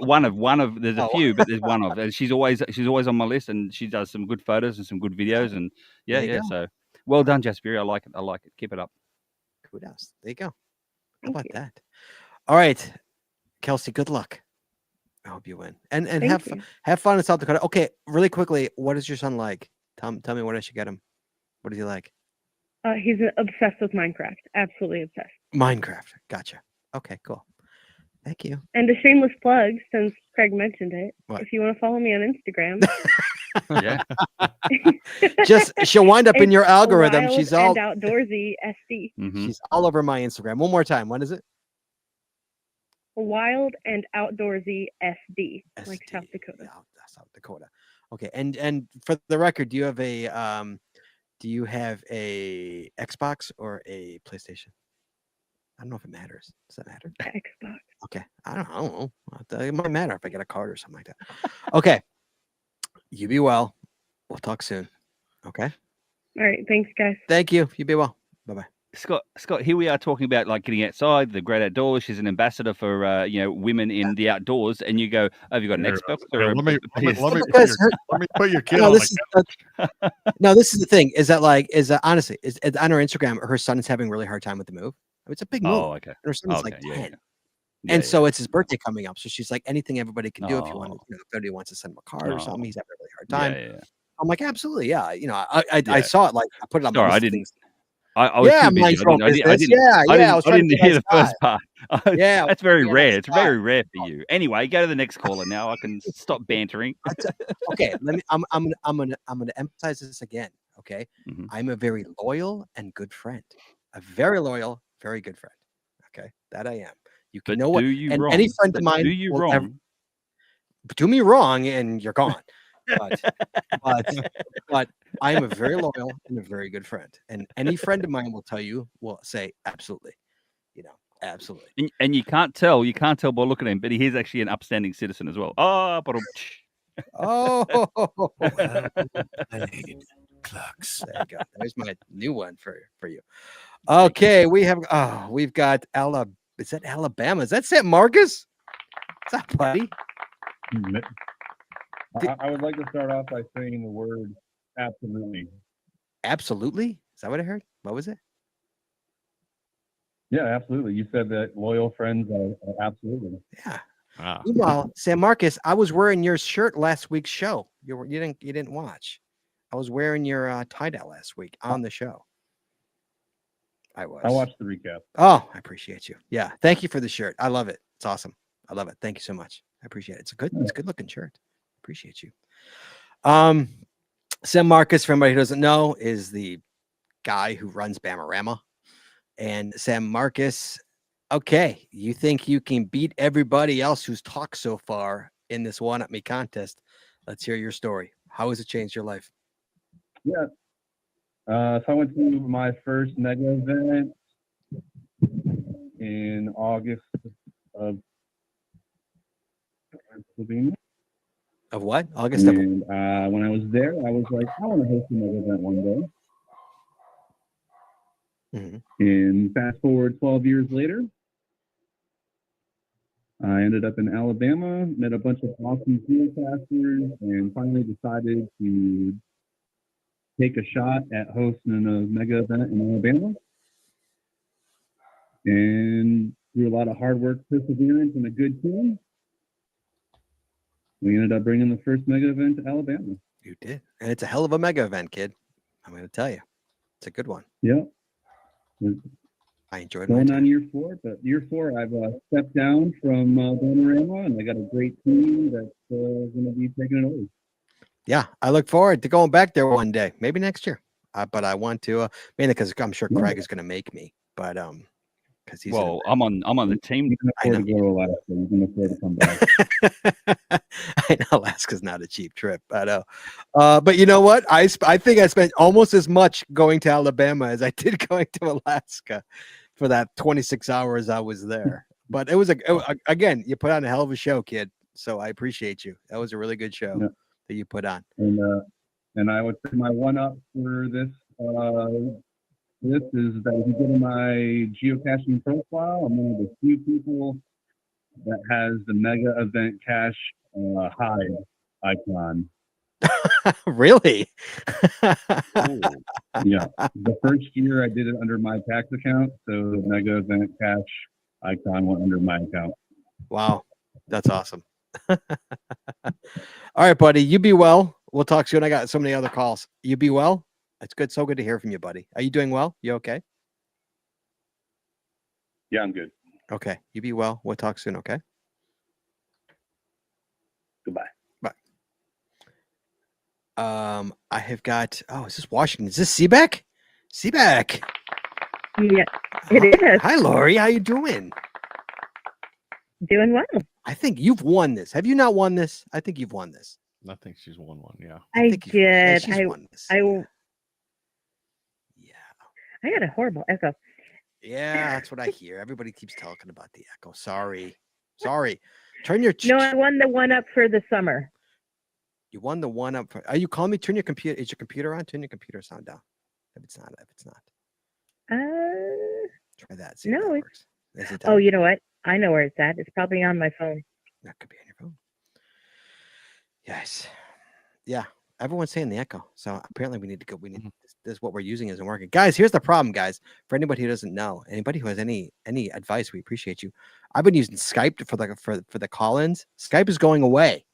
Instagram? One of. There's a Oh. few, but there's one of, and she's always on my list, and she does some good photos and some good videos, and There you yeah. go. So well done, Jess Peary. I like it. Keep it up. Kudos. There you go. How Thank about you. that? All right, Kelsey. Good luck. I hope you win, and Thank you. have fun in South Dakota. Okay, really quickly, what is your son like? Tell me what I should get him. What does he like? He's obsessed with Minecraft. Absolutely obsessed. Minecraft. Gotcha. Okay, cool. Thank you. And a shameless plug, since Craig mentioned it, What? if you want to follow me on Instagram, Yeah. Just she'll wind up in it's your algorithm. Wild She's all and Outdoorsy SC. Mhm. she's all over my Instagram. One more time. What is it? Wild and Outdoorsy SD, like SD. South Dakota. Yeah, South Dakota. Okay, and for the record, do you have a Xbox or a PlayStation? I don't know if it matters. Does that matter? Xbox. Okay, I don't know. It might matter if I get a card or something like that. Okay, you be well. We'll talk soon. Okay. All right. Thanks, guys. Thank you. You be well. Bye bye. Scott, here we are talking about like getting outside, the great outdoors. She's an ambassador for women in the outdoors, and you go, "Oh, have you got an Here, Xbox here, or a let me Because put your kid no, on this the is no, this is the thing. Is that honestly, is on her Instagram, her son is having a really hard time with the move. I mean, it's a big move. Oh, okay. And her son's Okay, like yeah, 10. yeah. And so it's his birthday coming up. So she's like, anything everybody can do if you want to, Oh. if anybody wants to send him a card or something, Oh. he's having a really hard time. Yeah. I'm like, absolutely, yeah. I Yeah. saw it, like I put it on my Sorry, list I of didn't. things. I was Yeah, too busy. mindful I business. didn't I hear was the first part. Yeah, That's very yeah, rare. nice It's guy. very rare for you. Anyway, go to the next caller now. I can stop bantering. Okay, I'm gonna emphasize this again. Okay. Mhm. I'm a very loyal and good friend. A very loyal, very good friend. Okay. That I am. You can But know what, do you and wrong? any friend of But mine do you will ever wrong? do me wrong and you're gone. But but I'm a very loyal and a very good friend. And any friend of mine will tell you, will say, absolutely. Absolutely. And you can't tell by looking at him, but he is actually an upstanding citizen as well. Oh, but Oh, Well played, Clucks. there you go. There's my new one for you. Okay, we've got Alabama. Is that Alabama? Is that San Marcos? What's up, buddy? I would like to start off by saying the word absolutely. Absolutely. Is that what I heard? What was it? Yeah, absolutely. You said that loyal friends are absolutely. Yeah. Wow. Meanwhile, San Marcos, I was wearing your shirt last week's show. You didn't watch. I was wearing your tie-dye last week on the show. I was. I watched the recap. Oh, I appreciate you. Yeah, thank you for the shirt. I love it. It's awesome. I love it. Thank you so much. I appreciate it. It's a good looking shirt. Appreciate you. San Marcos, for anybody who doesn't know, is the guy who runs Bamarama. And San Marcos, okay, you think you can beat everybody else who's talked so far in this One Up Me contest? Let's hear your story. How has it changed your life? Yeah. So I went to my first mega event in August of Pennsylvania. Of what? August of And when I was there, I was like, I want to host a mega event one day. And fast forward 12 years later, I ended up in Alabama, met a bunch of awesome geocachers, and finally decided to take a shot at hosting a mega event in Alabama. And through a lot of hard work, perseverance, and a good team, we ended up bringing the first mega event to Alabama. You did. And it's a hell of a mega event, kid. I'm going to tell you. It's a good one. Yeah. I enjoyed Going my on year 4, but year 4, I've stepped down from Banorama, and I got a great team that's going to be taking it over. Yeah, I look forward to going back there one day, maybe next year. But I want to, mainly because I'm sure Craig is going to make me. But because he's I'm on the team. You can afford to go to Alaska. You can afford to come back. I know Alaska's not a cheap trip, but you know what? I think I spent almost as much going to Alabama as I did going to Alaska for that 26 hours I was there. But it was again, you put on a hell of a show, kid. So I appreciate you. That was a really good show that you put on. And I would say my one up for this this is that if you go to my geocaching profile, I'm one of the few people that has the mega event cache hide icon. Really? Yeah. The first year I did it under my tax account, so the mega event cache icon went under my account. Wow. That's awesome. All right, buddy. You be well. We'll talk soon. I got so many other calls. You be well. It's good. So good to hear from you, buddy. Are you doing well? You okay? Yeah, I'm good. Okay. You be well. We'll talk soon. Okay. Goodbye. Bye. I have got. Oh, is this Washington? Is this Seabeck? Seabeck. Yeah, it is. Hi, Lori. How you doing? Doing well. I think you've won this. Have you not won this? I think you've won this. I think she's won one. Yeah. I think you've- did. she's won this. I got a horrible echo. Yeah, that's what I hear. Everybody keeps talking about the echo. Sorry. Turn your. No, I won the one up for the summer. You won the one up. Are you calling me? Turn your computer. Is your computer on? Turn your computer sound down. If it's not. Try that. See if No, that it's. works. Is it Oh, down? you know what? I know where it's at. It's probably on my phone. That could be on your phone. Yes. Yeah. Everyone's saying the echo. So apparently we need to go. This is what we're using isn't working. Guys, here's the problem, guys. For anybody who doesn't know, anybody who has any advice, we appreciate you. I've been using Skype for the call-ins. Skype is going away.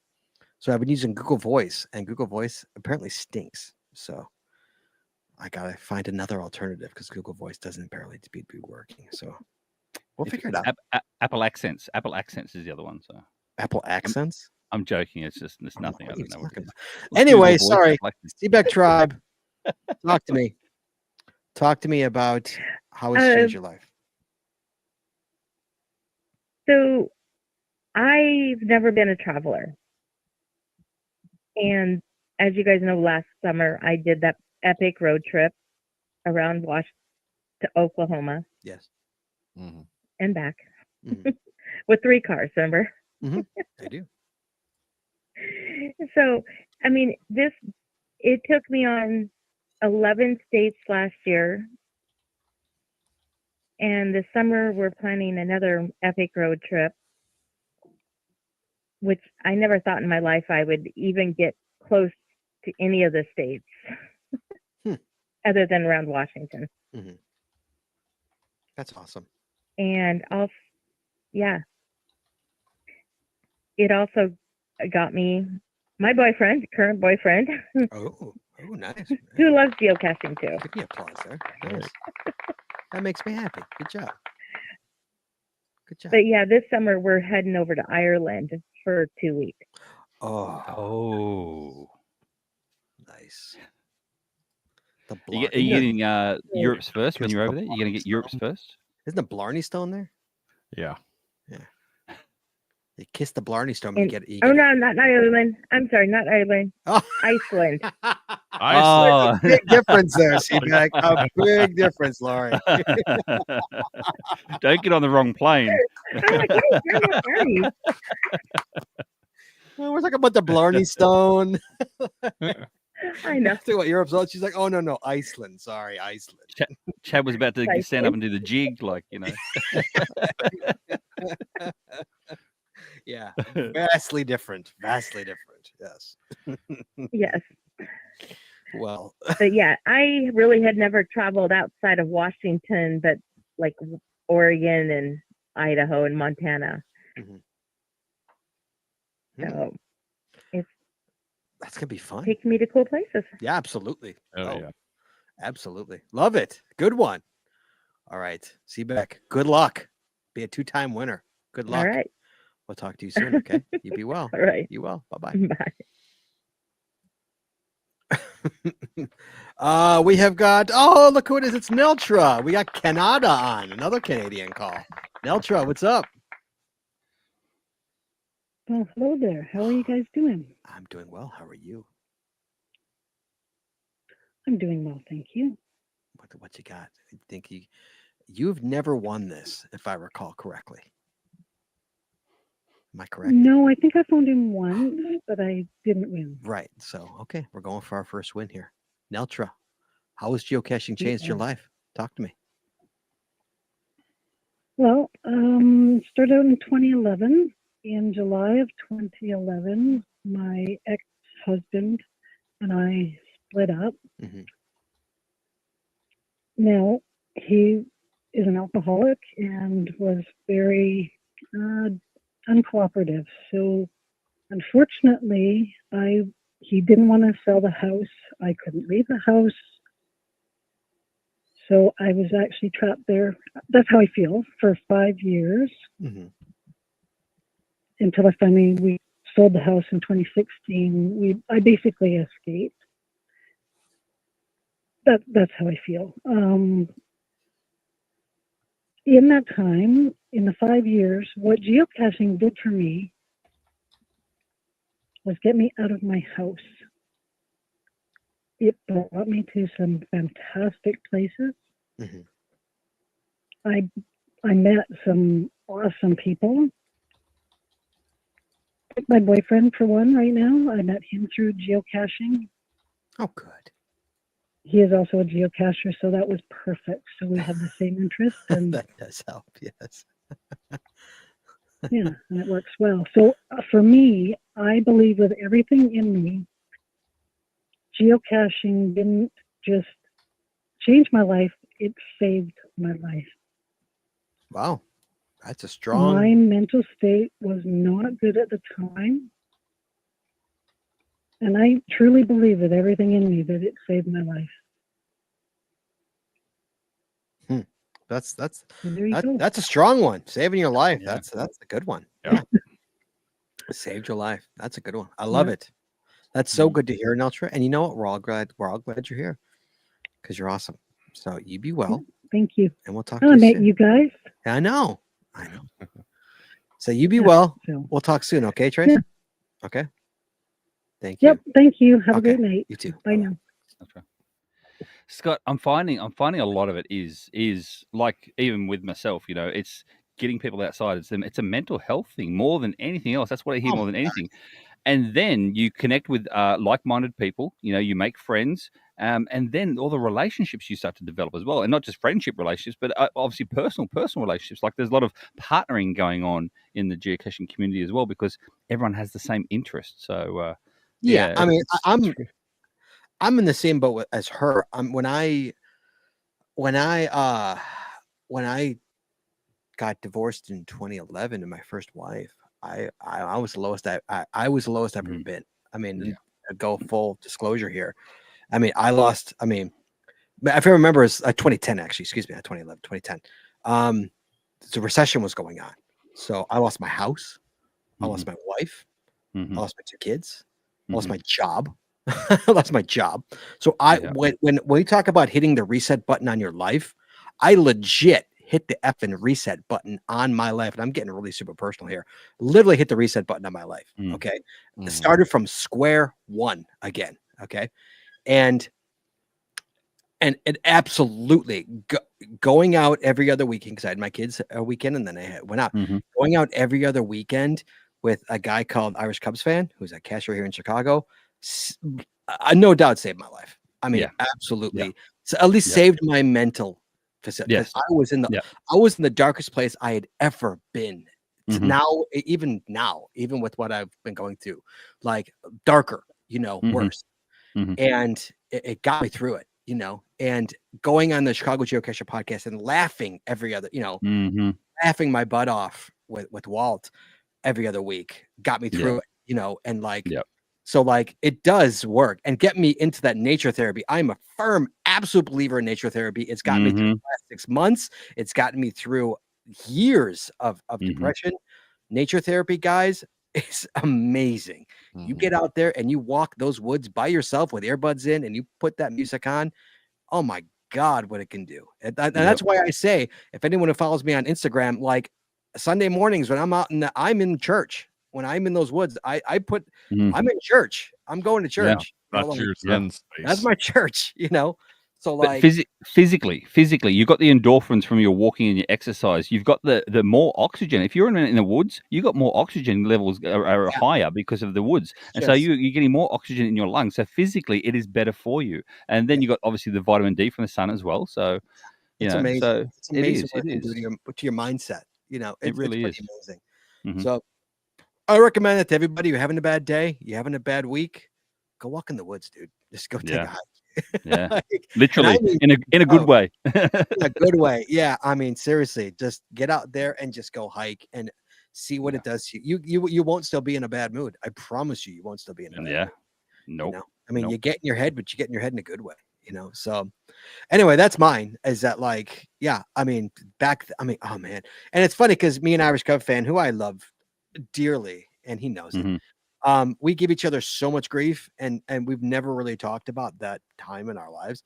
So I've been using Google Voice, and Google Voice apparently stinks. So I gotta find another alternative because Google Voice doesn't apparently be working. So we'll figure it out. Apple Accents. Apple Accents is the other one. So Apple Accents. I'm joking. It's nothing. I don't know. Anyway, sorry. Seabeck Tribe. Talk to me. Talk to me about how it's changed your life. So I've never been a traveler. And as you guys know, last summer I did that epic road trip around to Oklahoma Yes. Mhm. and back Mhm. with 3 cars, remember? I do. So, I mean, it took me on 11 states last year. And this summer we're planning another epic road trip, which I never thought in my life I would even get close to any of the states other than around Washington. Mhm. That's awesome. And yeah, it also got me my current boyfriend, Oh, nice. who loves geocaching too. Give me applause there. Nice. That makes me happy. Good job. Good job. But yeah, this summer we're heading over to Ireland for 2 weeks. Oh, nice. The Are you getting Europe's first when you're over there? You're going to get Europe's first? Isn't the Blarney Stone there? Yeah. You kiss the Blarney Stone. And, you get no, not Ireland. I'm sorry, not Ireland. Oh. Iceland. Oh. Big difference there, Seaback. A big difference, Laurie. Don't get on the wrong plane. We're talking about the Blarney Stone. I know. See what Europe's on. She's like, oh no, Iceland. Sorry, Iceland. Chad was about to stand up and do the jig, like, you know. Yeah, vastly different. Vastly different. Yes. Yes. Well. But yeah, I really had never traveled outside of Washington, but like Oregon and Idaho and Montana. So that's gonna be fun. Take me to cool places. Yeah, absolutely. Yeah. Absolutely. Love it. Good one. All right. Seaback, good luck. Be a 2-time winner. Good luck. All right. We'll talk to you soon, okay? You be well. All right. You well. Bye-bye. Bye. We have got, look who it is. It's Neltra. We got Canada on. Another Canadian call. Neltra, what's up? Well, hello there. How are you guys doing? I'm doing well. How are you? I'm doing well, thank you. What you got? I think you've never won this, if I recall correctly. Am I correct? No, I think I phoned in once, but I didn't win. Right. So, okay, we're going for our first win here. Neltra, how has geocaching changed your life? Talk to me. Well, started out in 2011. In July of 2011, my ex-husband and I split up. Now, he is an alcoholic and was very uncooperative. So, unfortunately, he didn't want to sell the house. I couldn't leave the house. So I was actually trapped there. That's how I feel, for 5 years. Until we sold the house in 2016. I basically escaped. That's how I feel. In that time, in the 5 years, what geocaching did for me was get me out of my house. It brought me to some fantastic places. I met some awesome people. My boyfriend, for one, right now, I met him through geocaching. Oh, good. He is also a geocacher, so that was perfect. So we have the same interests, and that does help. Yes. Yeah, and it works well. So for me, I believe with everything in me, geocaching didn't just change my life; it saved my life. Wow, that's a strong. My mental state was not good at the time, and I truly believe with everything in me that it saved my life. That's that's a strong one. Saving your life. Yeah. That's a good one. Yeah. Saved your life. That's a good one. I love it. That's so good to hear, Neltra. And you know what? We're all glad you're here. because you're awesome. So you be well, Thank you. and we'll talk Oh, to I you met soon. you guys. I know. So you be Yeah, well. so. We'll talk soon, okay, Trace? Yeah. Okay. Thank you. Yep. Thank you. Have a Okay. great night. You too. Bye Bye-bye. now. Okay. Scott, I'm finding a lot of it is like, even with myself, it's getting people outside. It's a mental health thing more than anything else. That's what I hear Oh more my than anything. And then you connect with like-minded people. You make friends, and then all the relationships you start to develop as well, and not just friendship relationships, but obviously personal relationships. Like, there's a lot of partnering going on in the geocaching community as well, because everyone has the same interest. So Yeah, I mean, it's I'm in the same boat as her. When I got divorced in 2011 to my first wife, I was the lowest I was the lowest I've ever been. I mean, Yeah. go full disclosure here. I mean, if I remember, it's 2010 actually. Excuse me, not 2011, 2010. The recession was going on, so I lost my house, I lost my wife, I lost my 2 kids, I lost my job. I lost my job. So when we talk about hitting the reset button on your life, I legit hit the effing reset button on my life. And I'm getting really super personal here. Literally hit the reset button on my life. Okay. It started from square one again. Okay. And it absolutely going out every other weekend, because I had my kids a weekend and then I went out. Going out every other weekend with a guy called Irish Cubs fan, who's a cashier here in Chicago, no doubt saved my life. I mean, absolutely. So at least saved my mental facility, because I was in the darkest place I had ever been. Now, even with what I've been going through, like darker, worse. And it got me through it, and going on the Chicago Geocacher podcast and laughing every other, laughing my butt off with Walt every other week got me through it, and so it does work and get me into that nature therapy. I'm a firm, absolute believer in nature therapy. It's gotten me through the last 6 months. It's gotten me through years of depression. Nature therapy, guys, is amazing. You get out there and you walk those woods by yourself with earbuds in and you put that music on. Oh my God, what it can do. And that's why I say, if anyone who follows me on Instagram, like Sunday mornings when I'm in church, when I'm in those woods, I'm in church. I'm going to church. That's your zen space. That's my church, So But physically, you've got the endorphins from your walking and your exercise. You've got the more oxygen. If you're in the woods, you've got more oxygen levels are higher because of the woods, and so you're getting more oxygen in your lungs. So physically, it is better for you. And then you've got obviously the vitamin D from the sun as well. So it's amazing. So it's amazing what it can do to your mindset. It really is amazing. So I recommend it to everybody. You're having a bad day, you're having a bad week, go walk in the woods, dude. Just go take a hike. Yeah, literally, in a good way. In a good way. Yeah, I mean, seriously, just get out there and just go hike and see what it does to you. You won't still be in a bad mood. I promise you, you won't still be in a bad mood. Nope. I mean, you get in your head, but you get in your head in a good way. So anyway, that's mine. Is that I mean, oh man, and it's funny because me and Irish Cub fan, who I love dearly, and he knows it. We give each other so much grief, and we've never really talked about that time in our lives.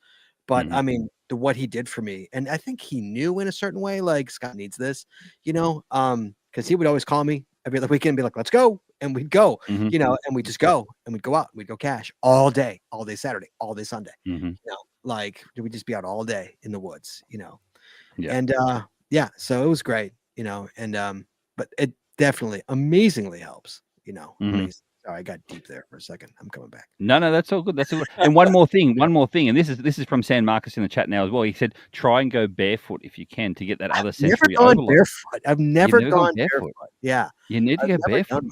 But I mean, what he did for me, and I think he knew in a certain way, like, Scott needs this, because he would always call me every other weekend and be like, let's go. And we'd go, and we'd just go and we'd go out, we'd go cache all day Saturday, all day Sunday. We'd just be out all day in the woods, and so it was great, and but it definitely amazingly helps, amazing. Sorry, I got deep there for a second. I'm coming back. No, that's all good. That's all good. And one more thing, and this is from San Marcos in the chat now as well. He said, try and go barefoot if you can to get that other sensory overload. Barefoot. I've never gone barefoot. Yeah, you need to go barefoot.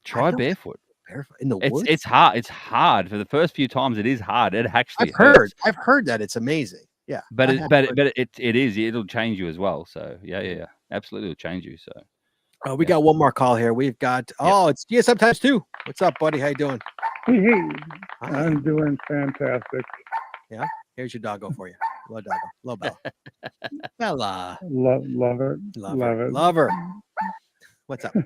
Try barefoot. Barefoot in the woods. It's hard. It's hard for the first few times. It is hard. It actually. I've heard that it's amazing. Yeah, but it is. It'll change you as well. So yeah, absolutely, it'll change you. So. We got one more call here. We've got it's sometimes too. What's up, buddy? How you doing? Hey, I'm doing fantastic. Yeah, here's your doggo for you. Hello, doggo. Hello, Bella. Bella. Love it. Love her. What's up?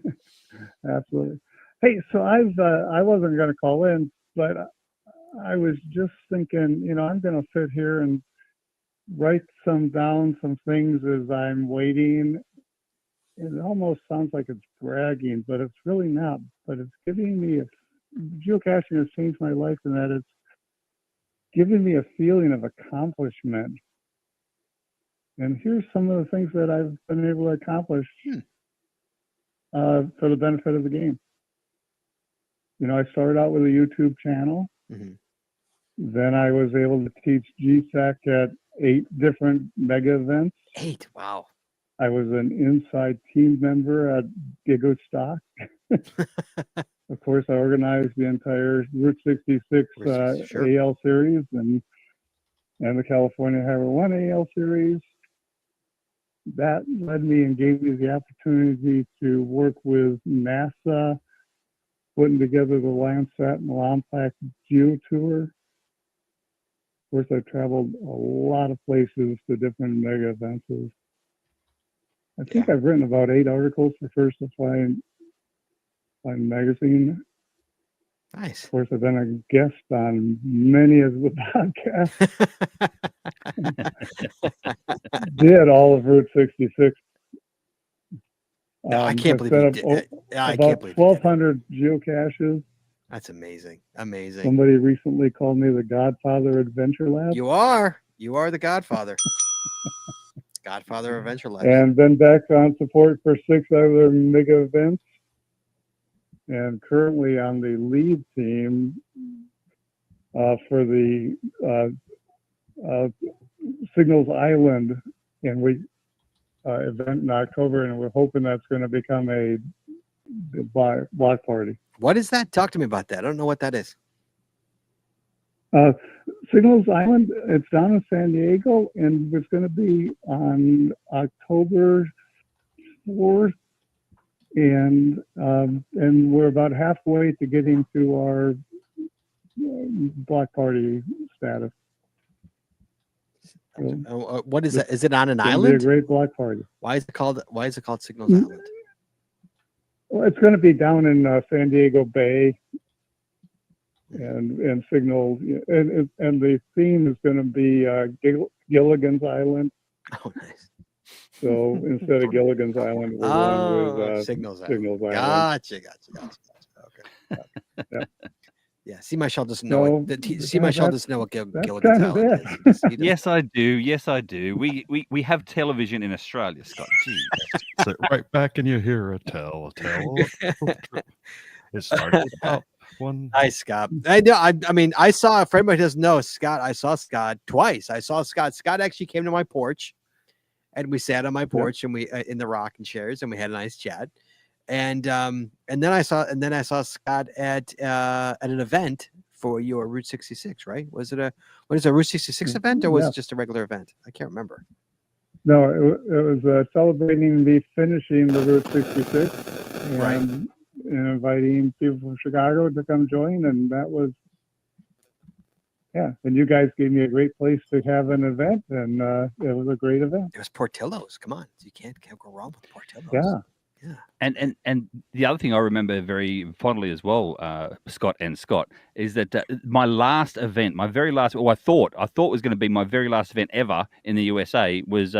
Absolutely. Hey, so I wasn't going to call in, but I was just thinking, I'm going to sit here and write some things as I'm waiting. It almost sounds like it's bragging, but it's really not. But it's giving me geocaching has changed my life in that it's giving me a feeling of accomplishment. And here's some of the things that I've been able to accomplish for the benefit of the game. I started out with a YouTube channel. Mhm. Then I was able to teach GSAC at 8 different mega events. 8, wow. I was an inside team member at GigoStock. Of course, I organized the entire Route 66 Sure. AL series and the California Harbor 1 AL series. That led me and gave me the opportunity to work with NASA, putting together the Landsat and Lompoc Geo Tour. Of course, I traveled a lot of places to different mega events. I think I've written about 8 articles for First to Flying magazine. Nice. Of course, I've been a guest on many of the podcasts. Did all of Route 66. No, I can't believe you did that. I about can't believe you did 1,200 geocaches. That's amazing. Amazing. Somebody recently called me the Godfather Adventure Lab. You are the Godfather. Godfather of Adventure Labs. And been back on support for 6 other mega events. And currently on the lead team for the Signals Island event in October, and we're hoping that's going to become a block party. What is that? Talk to me about that. I don't know what that is. Signals Island, it's down in San Diego, and it's going to be on October 4th, and we're about halfway to getting to our block party status. So What is that? Is it on an it's gonna island? be a great block party. Why is it called Signals Island? Well, it's going to be down in San Diego Bay, and Signal, and the theme is going to be Gilligan's Island. Oh, nice. So instead of Gilligan's Island, we're going with Signals Island. Gotcha. Okay. Yeah. Yeah. See, my shell doesn't know So, it. See, my shell that's- doesn't know what that's Gilligan's kind of Island it. is. He doesn't Yes, know. I do. Yes, I do. We have television in Australia, Scott. Gee. Sit right back and you hear a tell. It started about one. Nice, Scott. I know. I mean, I saw, for anybody who doesn't know, Scott, I saw Scott twice. I saw Scott. Scott actually came to my porch, and we sat on my porch and we in the rocking chairs, and we had a nice chat. And then I saw Scott at an event for your Route 66, right? Was it a Route 66 event, or was it just a regular event? I can't remember. No, it was celebrating the finishing the Route 66 and inviting people from Chicago to come join, and that was and you guys gave me a great place to have an event, and it was a great event. It was Portillo's. Come on, you can't go wrong with Portillo's. Yeah. And the other thing I remember very fondly as well, Scott, is that my last event, I thought was going to be my very last event ever in the USA was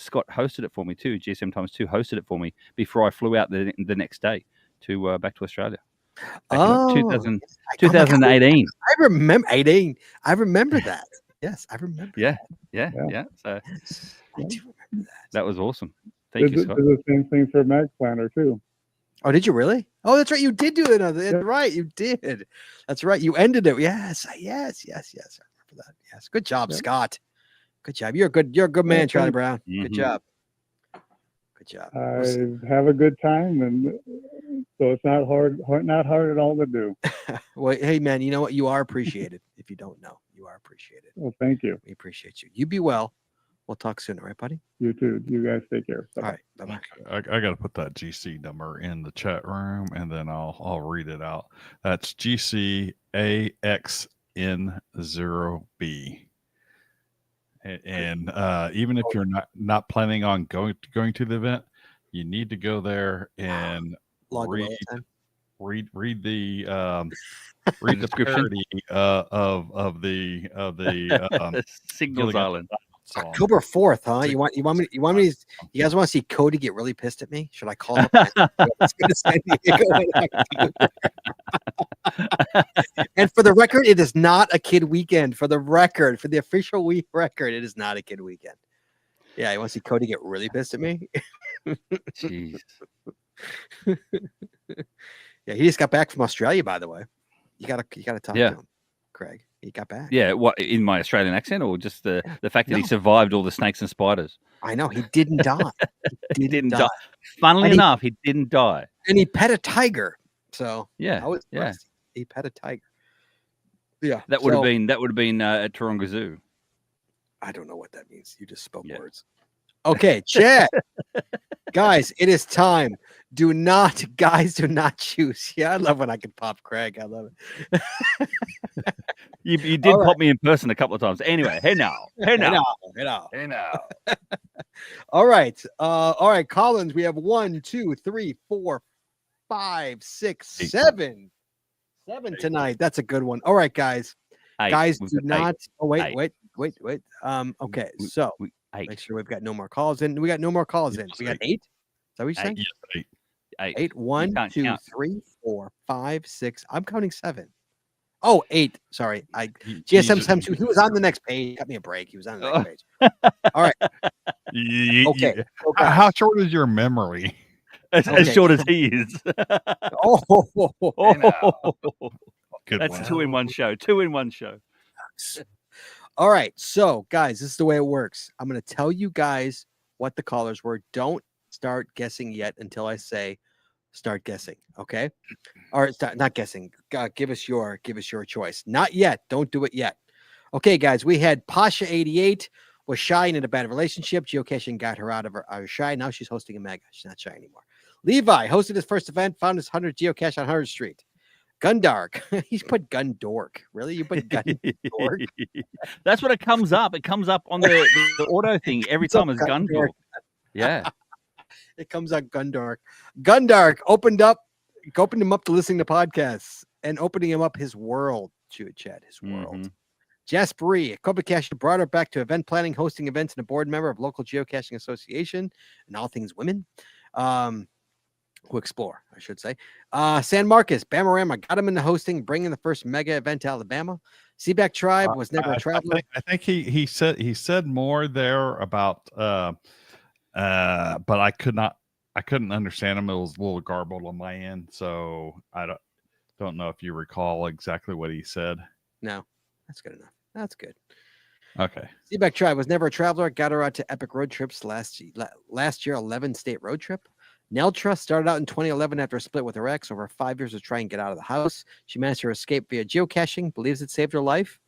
Scott hosted it for me too. GSM Times 2 hosted it for me before I flew out the next day to back to Australia. Back in 2018. I remember 18. I remember that. Yes, I remember. Yeah. So I do remember that. that was awesome. Thank you, Scott. Did the same thing for Mag Planner too. Oh, did you really? Oh, that's right. You did do it. That's right. You did. That's right. You ended it. Yes. I remember that. Yes. Good job, Scott. Good job. You're a good man, Charlie Brown. Good job. Good job. I have a good time, and so it's not hard at all to do. Well, hey man, you know what? You are appreciated. If you don't know, you are appreciated. Well, thank you. We appreciate you. You be well. We'll talk soon, all right, buddy? You too. You guys take care. All right. Bye-bye. I got to put that GC number in the chat room, and then I'll read it out. That's GCAXN0B. And even if you're not planning on going to the event, you need to go there and Log read. away time. read the The description. parody of the Signals Gilligan Island. song. October 4th, huh? You want me to, you guys want to see Cody get really pissed at me? Should I call him? Let's go to San Diego in October. And for the record, it is not a kid weekend. For the record, for the official week record, it is not a kid weekend. Yeah, you want to see Cody get really pissed at me? Jeez. Yeah, he just got back from Australia, by the way. You gotta talk to him, Craig. He got back. Yeah, what, in my Australian accent, or just the fact that he survived all the snakes and spiders? I know, he didn't die. He didn't die. Funnily enough, he didn't die. And he pet a tiger. So Yeah, I was yeah. impressed. He pet a tiger. Yeah. That would have been at Taronga Zoo. I don't know what that means. You just spoke words. Okay, Chad. Guys, it is time. Do not choose. Yeah, I love when I can pop Craig. I love it. You did pop me in person a couple of times. Anyway, hey now. All right, Collins. We have 1, 2, 3, 4, 5, 6, 7 tonight. That's a good one. All right, guys. Guys, do not. Oh, wait. Okay, so make sure we've got no more calls in. We got no more calls in. We got 8. Is that what you're saying? Yes, 8. 8. 1, 2, 3, 4, 5, 6. I'm counting 7. Oh, 8. Sorry. GSM time 2. He was on the next page. Got me a break. He was on the next page. All right. Okay. How short is your memory? As short as he is. That's one. 2 in 1 show. 2 in 1 show. All right. So, guys, this is the way it works. I'm going to tell you guys what the callers were. Don't start guessing yet until I say start guessing. Okay. Or not guessing. Give us your choice. Not yet. Don't do it yet. Okay, guys. We had Pasha 88 was shy and in a bad relationship. Geocaching got her out of her shy. Now she's hosting a mega. She's not shy anymore. Levi hosted his first event, found his 100 geocache on 100th Street. Gundark. He's put gun dork. Really? You put gun dork? That's what it comes up. It comes up on the auto thing every time as gun dork. Yeah. It comes out Gundark. Gundark opened him up to listening to podcasts and opening him up his world. Chad, his world. Jasperie, a Cobra Cacher, brought her back to event planning, hosting events, and a board member of local geocaching association and all things women. Who explore, I should say. San Marcos, Bamarama got him into hosting, bringing the first mega event to Alabama. Seaback Tribe was never a traveler. I think he said more there about but I couldn't understand him. It was a little garbled on my end, so I don't know if you recall exactly what he said. No, that's good enough. That's good. Okay. Seaback Tribe was never a traveler. Got her out to epic road trips last year, 11 state road trip. Neltra started out in 2011 after a split with her ex. Over 5 years to try and get out of the house. She managed to escape via geocaching, believes it saved her life.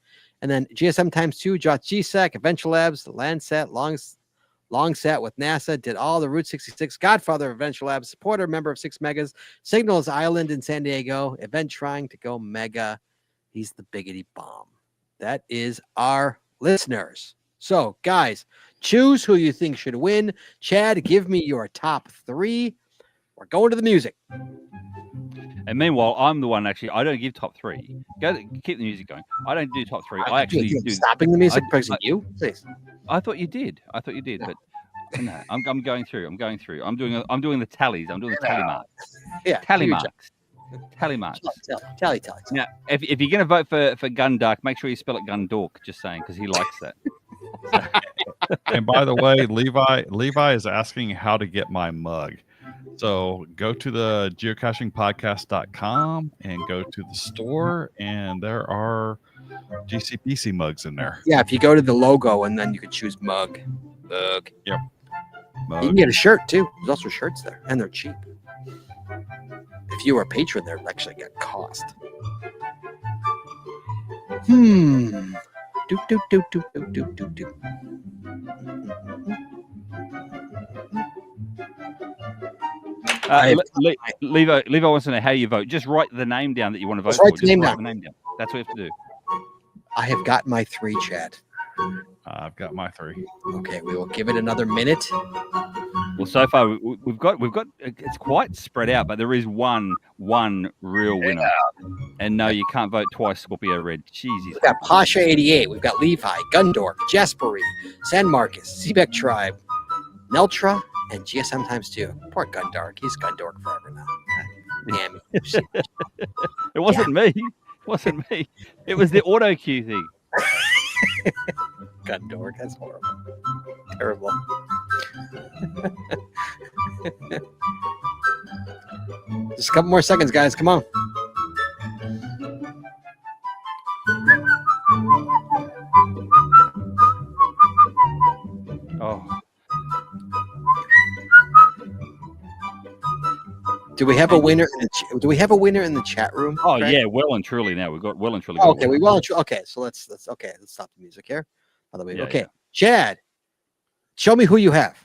And then GSM times 2, Josh GSAC, Adventure Labs, Landsat, Long sat with NASA, did all the Route 66, Godfather of Adventure Labs, supporter, member of 6 Megas, Signals Island in San Diego, event trying to go mega. He's the biggity bomb. That is our listeners. So, guys, choose who you think should win. Chad, give me your top 3. We're going to the music. And meanwhile, I'm the one actually. I don't give top 3. Keep the music going. I don't do top 3. I actually do. Stopping the music because of you, please. I thought you did. No. No, I'm going through. I'm doing the tallies. I'm doing the tally marks. Yeah, tally marks. Tally marks. Tally. Now, if you're going to vote for Gundark, make sure you spell it Gundork. Just saying, because he likes that. And by the way, Levi is asking how to get my mug. So go to the geocachingpodcast.com and go to the store, and there are GCPC mugs in there. Yeah, if you go to the logo and then you can choose mug. Yep. Mug. You can get a shirt too. There's also shirts there, and they're cheap. If you were a patron, they're actually got cost. Levo wants to know how you vote. Just write the name down that you want to vote for. Just write the name down. That's what you have to do. I have got my 3, Chad. I've got my 3. Okay, we will give it another minute. Well, so far we've got it's quite spread out, but there is one real winner. And no, you can't vote twice, Scorpio Red. Jesus. We've got Pasha 88. We've got Levi, Gundorf, Jaspery, San Marcos, Seebeck Tribe, Neltra, and GSM times 2. Poor Gundark. He's Gundork forever now. God damn it. It wasn't me. It wasn't me. It was the auto cue thing. Gundork. That's horrible. Terrible. Just a couple more seconds, guys. Come on. Oh. Do we have a winner? Do we have a winner in the chat room? Oh Craig? yeah, well and truly now. We've got well and truly. Okay, we well and truly. Okay, so let's stop the music here. By the way, Yeah, okay, yeah. Chad, show me who you have.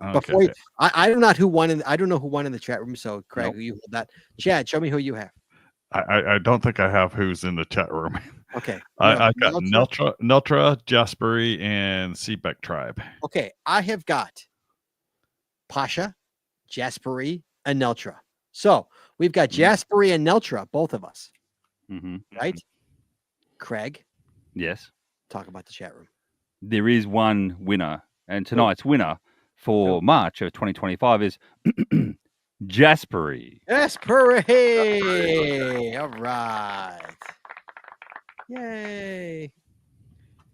Okay. Before I don't know who won in. I don't know who won in the chat room. So Craig, you hold that. Chad, show me who you have. I don't think I have who's in the chat room. Okay, I got Neltra, Jaspery, and Seebeck Tribe. Okay, I have got Pasha, Jaspery, and Neltra. So we've got Jaspery and Neltra, both of us, right? Craig, Yes, talk about the chat room. there is one winner, and tonight's winner for March of 2025 is Jaspery. Jaspery! All right. Yay.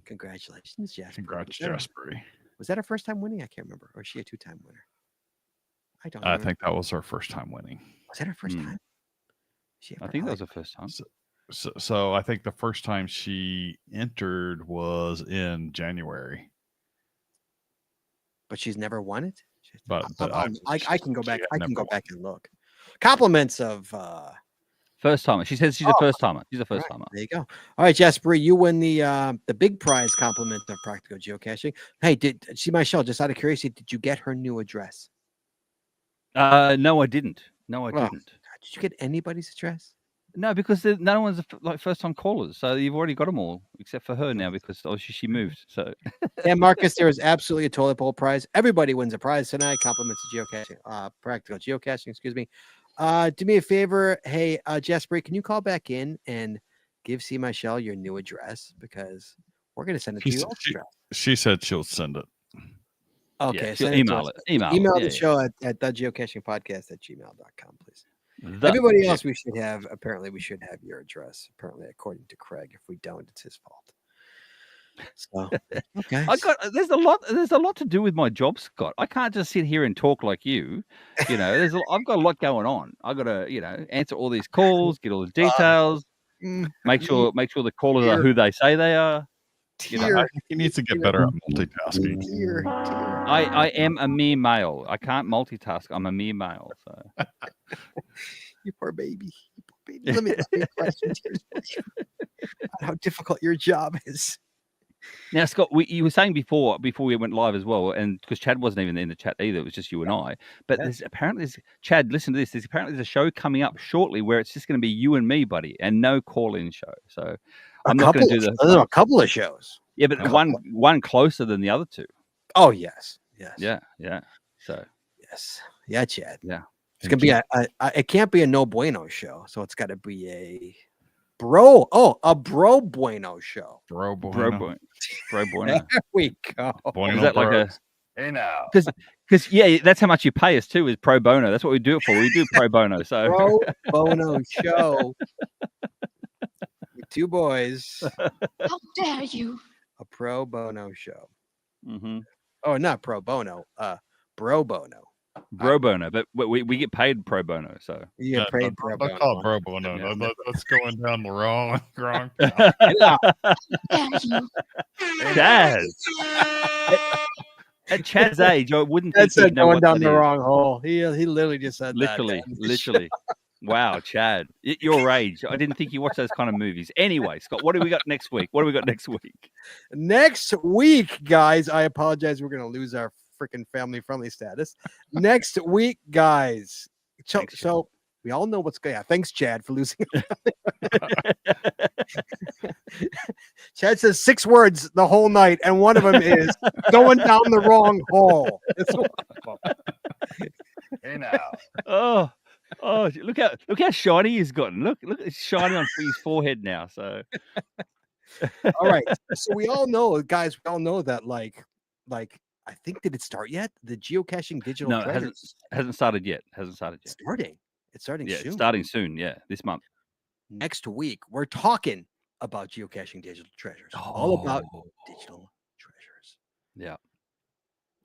Congratulations, Jasper. Congrats, Jaspery. Was that her first time winning? I can't remember. Or is she a two-time winner? I don't know. I think that was her first time winning. Was that her first time? I think that was the first time. So I think the first time she entered was in January. But she's never won it? But I can go back. I can go back and look. Compliments of first timer. She says she's a first timer. She's a first timer. There you go. All right, Jasper, you win the big prize compliment of Practical Geocaching. Hey, did see my show? Just out of curiosity, did you get her new address? No, I didn't. No, I didn't. God, did you get anybody's address? No, because no one's like first time callers. So you've already got them all, except for her now, because obviously she moved. So and Marcus, there is absolutely a toilet bowl prize. Everybody wins a prize tonight. Compliments to geocaching, Practical Geocaching. Excuse me. Do me a favor, hey Jasper, can you call back in and give C. Michelle your new address, because we're gonna send it to you. She said she'll send it. Okay, yeah, she'll email it. Email the show at thegeocachingpodcast@gmail.com, please. Everybody else, we should have your address. Apparently, according to Craig. If we don't, it's his fault. So okay, there's a lot to do with my job, Scott. I can't just sit here and talk like you. You know, I've got a lot going on. I've got to answer all these calls, get all the details, make sure the callers are who they say they are. I think he needs to get better at multitasking. I am a mere male. I can't multitask. I'm a mere male. So you poor baby. Let me ask you a question. How difficult your job is. Now, Scott, you were saying before we went live as well, and because Chad wasn't even in the chat either, it was just you and I. But Chad, listen to this. There's a show coming up shortly where it's just going to be you and me, buddy, and no call-in show. So I'm not going to do a couple of shows. Yeah, but one closer than the other two. Oh yes. Yeah. So yes, yeah, Chad. Yeah, it's gonna be it can't be a no bueno show, so it's got to be a bro bueno show. Bro bueno. There we go. Bueno is that bros. like Hey now. because that's how much you pay us too, is pro bono. That's what we do it for. We do pro bono. So pro bono show. With two boys. How dare you? A pro bono show. Mm-hmm. Oh, not pro bono. Bro bono. Bro bono, but we get paid pro bono. So you get paid pro bono. Don't call it bro bono. Yeah. That's going down the wrong Chad. At Chad's age, I wouldn't think that's he'd know going what down that the is. wrong hole. He literally just said literally. that. Wow, Chad, at your age, I didn't think you watched those kind of movies. Anyway, Scott, what do we got next week? Next week, guys, I apologize. We're going to lose our freaking family-friendly status. Next week, guys. So we all know what's going on. Thanks, Chad, for losing. Chad says 6 words the whole night, and one of them is going down the wrong hole. It's one of them. Hey now. Oh, look how shiny he's gotten. Look, it's shiny on his forehead now. So All right. So we all know, guys, we all know that like I think, did it start yet? The geocaching digital no, it treasures hasn't started yet. Hasn't started yet. starting. It's starting Yeah, soon. it's starting soon. Yeah, this month. Next week, we're talking about geocaching digital treasures. All about digital treasures. Yeah.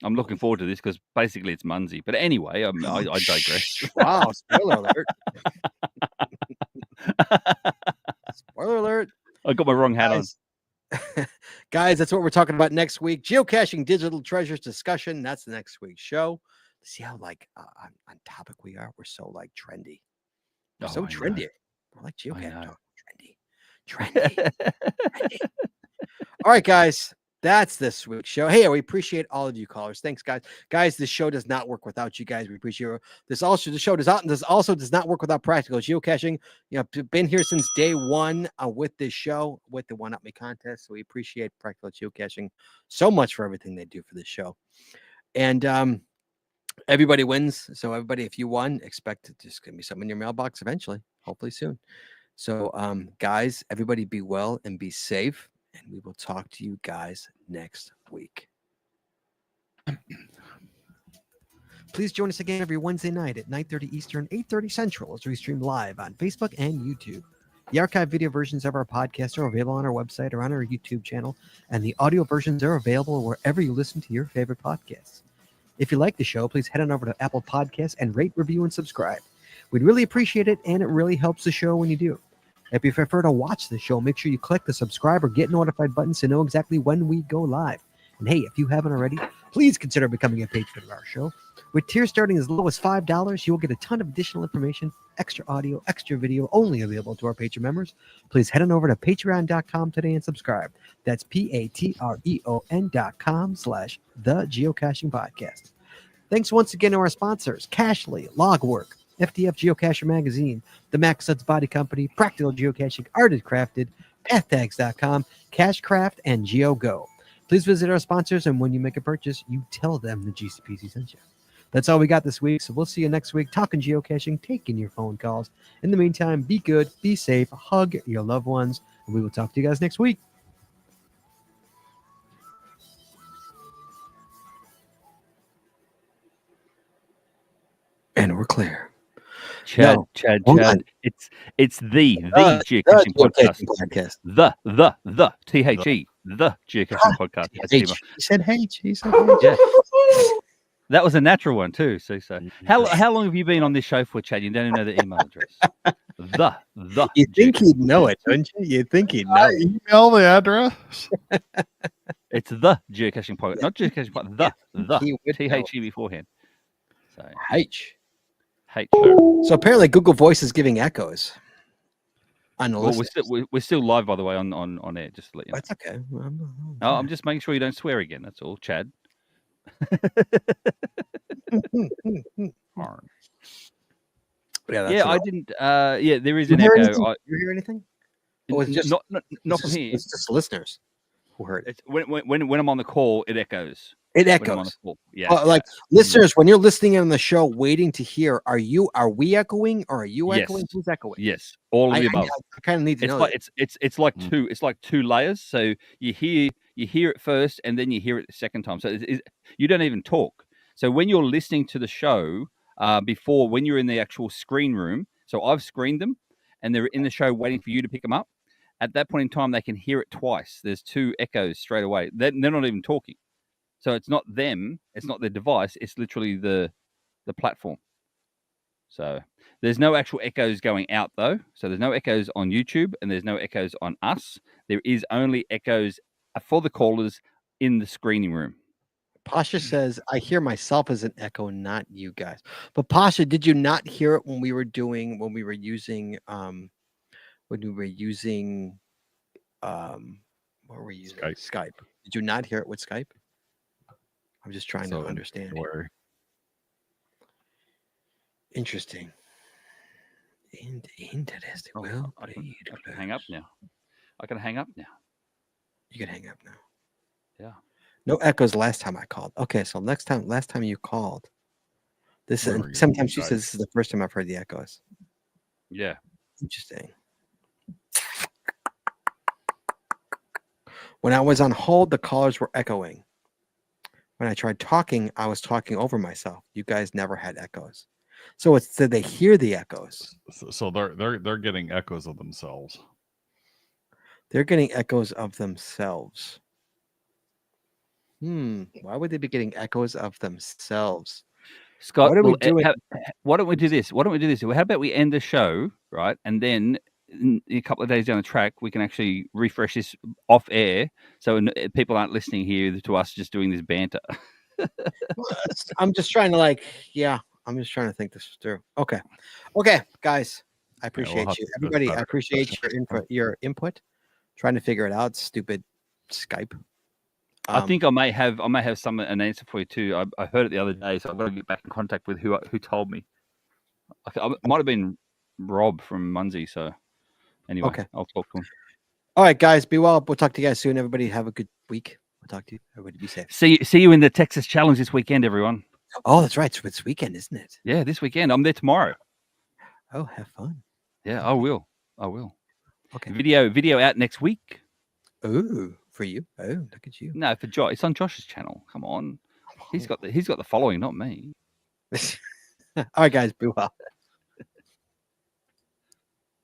I'm looking forward to this because basically it's Munsey. But anyway, I digress. Wow, spoiler alert. Spoiler alert. I got my wrong hat on. Guys, that's what we're talking about next week. Geocaching digital treasures discussion. That's the next week's show. See how like on topic we are. We're so like trendy. We're so trendy. We're like geocaching talk. Trendy. All right, guys. That's this week's show. Hey, we appreciate all of you callers. Thanks, guys. Guys, this show does not work without you guys. We appreciate it. The show does not work without practical geocaching. You know, been here since day one with this show, with the One Up Me contest. So we appreciate practical geocaching so much for everything they do for this show. And everybody wins. So everybody, if you won, expect it just gonna be something in your mailbox eventually, hopefully soon. So guys, everybody be well and be safe. And we will talk to you guys next week. Please join us again every Wednesday night at 9:30 Eastern, 8:30 Central as we stream live on Facebook and YouTube. The archived video versions of our podcast are available on our website or on our YouTube channel, and the audio versions are available wherever you listen to your favorite podcasts. If you like the show, please head on over to Apple Podcasts and rate, review, and subscribe. We'd really appreciate it, and it really helps the show when you do. If you prefer to watch the show, make sure you click the subscribe or get notified buttons to know exactly when we go live. And hey, if you haven't already, please consider becoming a patron of our show. With tiers starting as low as $5, you will get a ton of additional information, extra audio, extra video, only available to our patron members. Please head on over to patreon.com today and subscribe. That's patreon.com/The Geocaching Podcast. Thanks once again to our sponsors, Cashly, Logwork, FTF Geocacher Magazine, the Max Suds Body Company, Practical Geocaching, Arted Crafted, PathTags.com, Cashcraft, and GeoGo. Please visit our sponsors, and when you make a purchase, you tell them the GCPC sent you. That's all we got this week, so we'll see you next week talking geocaching, taking your phone calls. In the meantime, be good, be safe, hug your loved ones, and we will talk to you guys next week. And we're clear. Chad, No, Chad. hold on. It's the geocaching podcast. podcast. The THE, the geocaching podcast. That's H. Tima. He said H. He said H. Yeah. That was a natural one too. So how long have you been on this show for, Chad? You don't even know the email address. The You think he'd know it, don't you? You think he'd know it. Email the address. It's the geocaching podcast, not geocaching podcast. The He would know. THE beforehand. So H. H. So apparently Google Voice is giving echoes on the Well, list. we're still live, by the way, on air. Just to let you know. That's okay. No, I'm just making sure you don't swear again. That's all, Chad. Yeah, I didn't. Yeah, there is You an hear echo. anything? You hear anything? Or is it just not from here. It's just listeners who heard it. It's when I'm on the call, it echoes. It When I'm on the echoes. call. Yeah. Like listeners, when you're listening in on the show, waiting to hear, are we echoing or are you Yes. echoing? Who's echoing? Yes, all of the above. I kind of need to It's know. like that. it's like two layers. So you hear it first, and then you hear it the second time. So you don't even talk. So when you're listening to the show, before when you're in the actual screen room, so I've screened them, and they're in the show waiting for you to pick them up. At that point in time, they can hear it twice. There's two echoes straight away. They're not even talking. So it's not them. It's not their device. It's literally the platform. So there's no actual echoes going out, though. So there's no echoes on YouTube, and there's no echoes on us. There is only echoes for the callers in the screening room. Pasha says, I hear myself as an echo, not you guys. But Pasha, did you not hear it when we were using what were we using? Skype. Did you not hear it with Skype? I'm just trying to understand. Interesting. Interesting. Well, I can hang up now. I can hang up now. You can hang up now. Yeah. No echoes last time I called. Okay, so last time you called, This Where and are you, sometimes she says guys? this is the first time I've heard the echoes. Yeah. Interesting. When I was on hold, the callers were echoing. When I tried talking, I was talking over myself. You guys never had echoes. So it's did they hear the echoes? So they're getting echoes of themselves. They're getting echoes of themselves. Why would they be getting echoes of themselves? Scott, What are we doing? Why don't we do this? Why don't we do this? How about we end the show, right? And then in a couple of days down the track, we can actually refresh this off air, so people aren't listening here to us just doing this banter. I'm just trying to I'm just trying to think this through. Okay, guys, I appreciate have you, to do a everybody. I better appreciate discussion. your input. Trying to figure it out. Stupid Skype. I think I may have an answer for you too. I heard it the other day, so I've got to get back in contact with who told me. It might have been Rob from Munsey. So anyway, Okay. I'll talk to him. All right, guys, be well. We'll talk to you guys soon. Everybody have a good week. We'll talk to you. Everybody be safe. See you in the Texas Challenge this weekend, everyone. Oh, that's right. So it's weekend, isn't it? Yeah, this weekend. I'm there tomorrow. Oh, have fun. Yeah, I will. Okay. Video out next week. Ooh, for you. Oh, look at you. No, for Josh. It's on Josh's channel. Come on. He's got the following, not me. All right, guys, be well.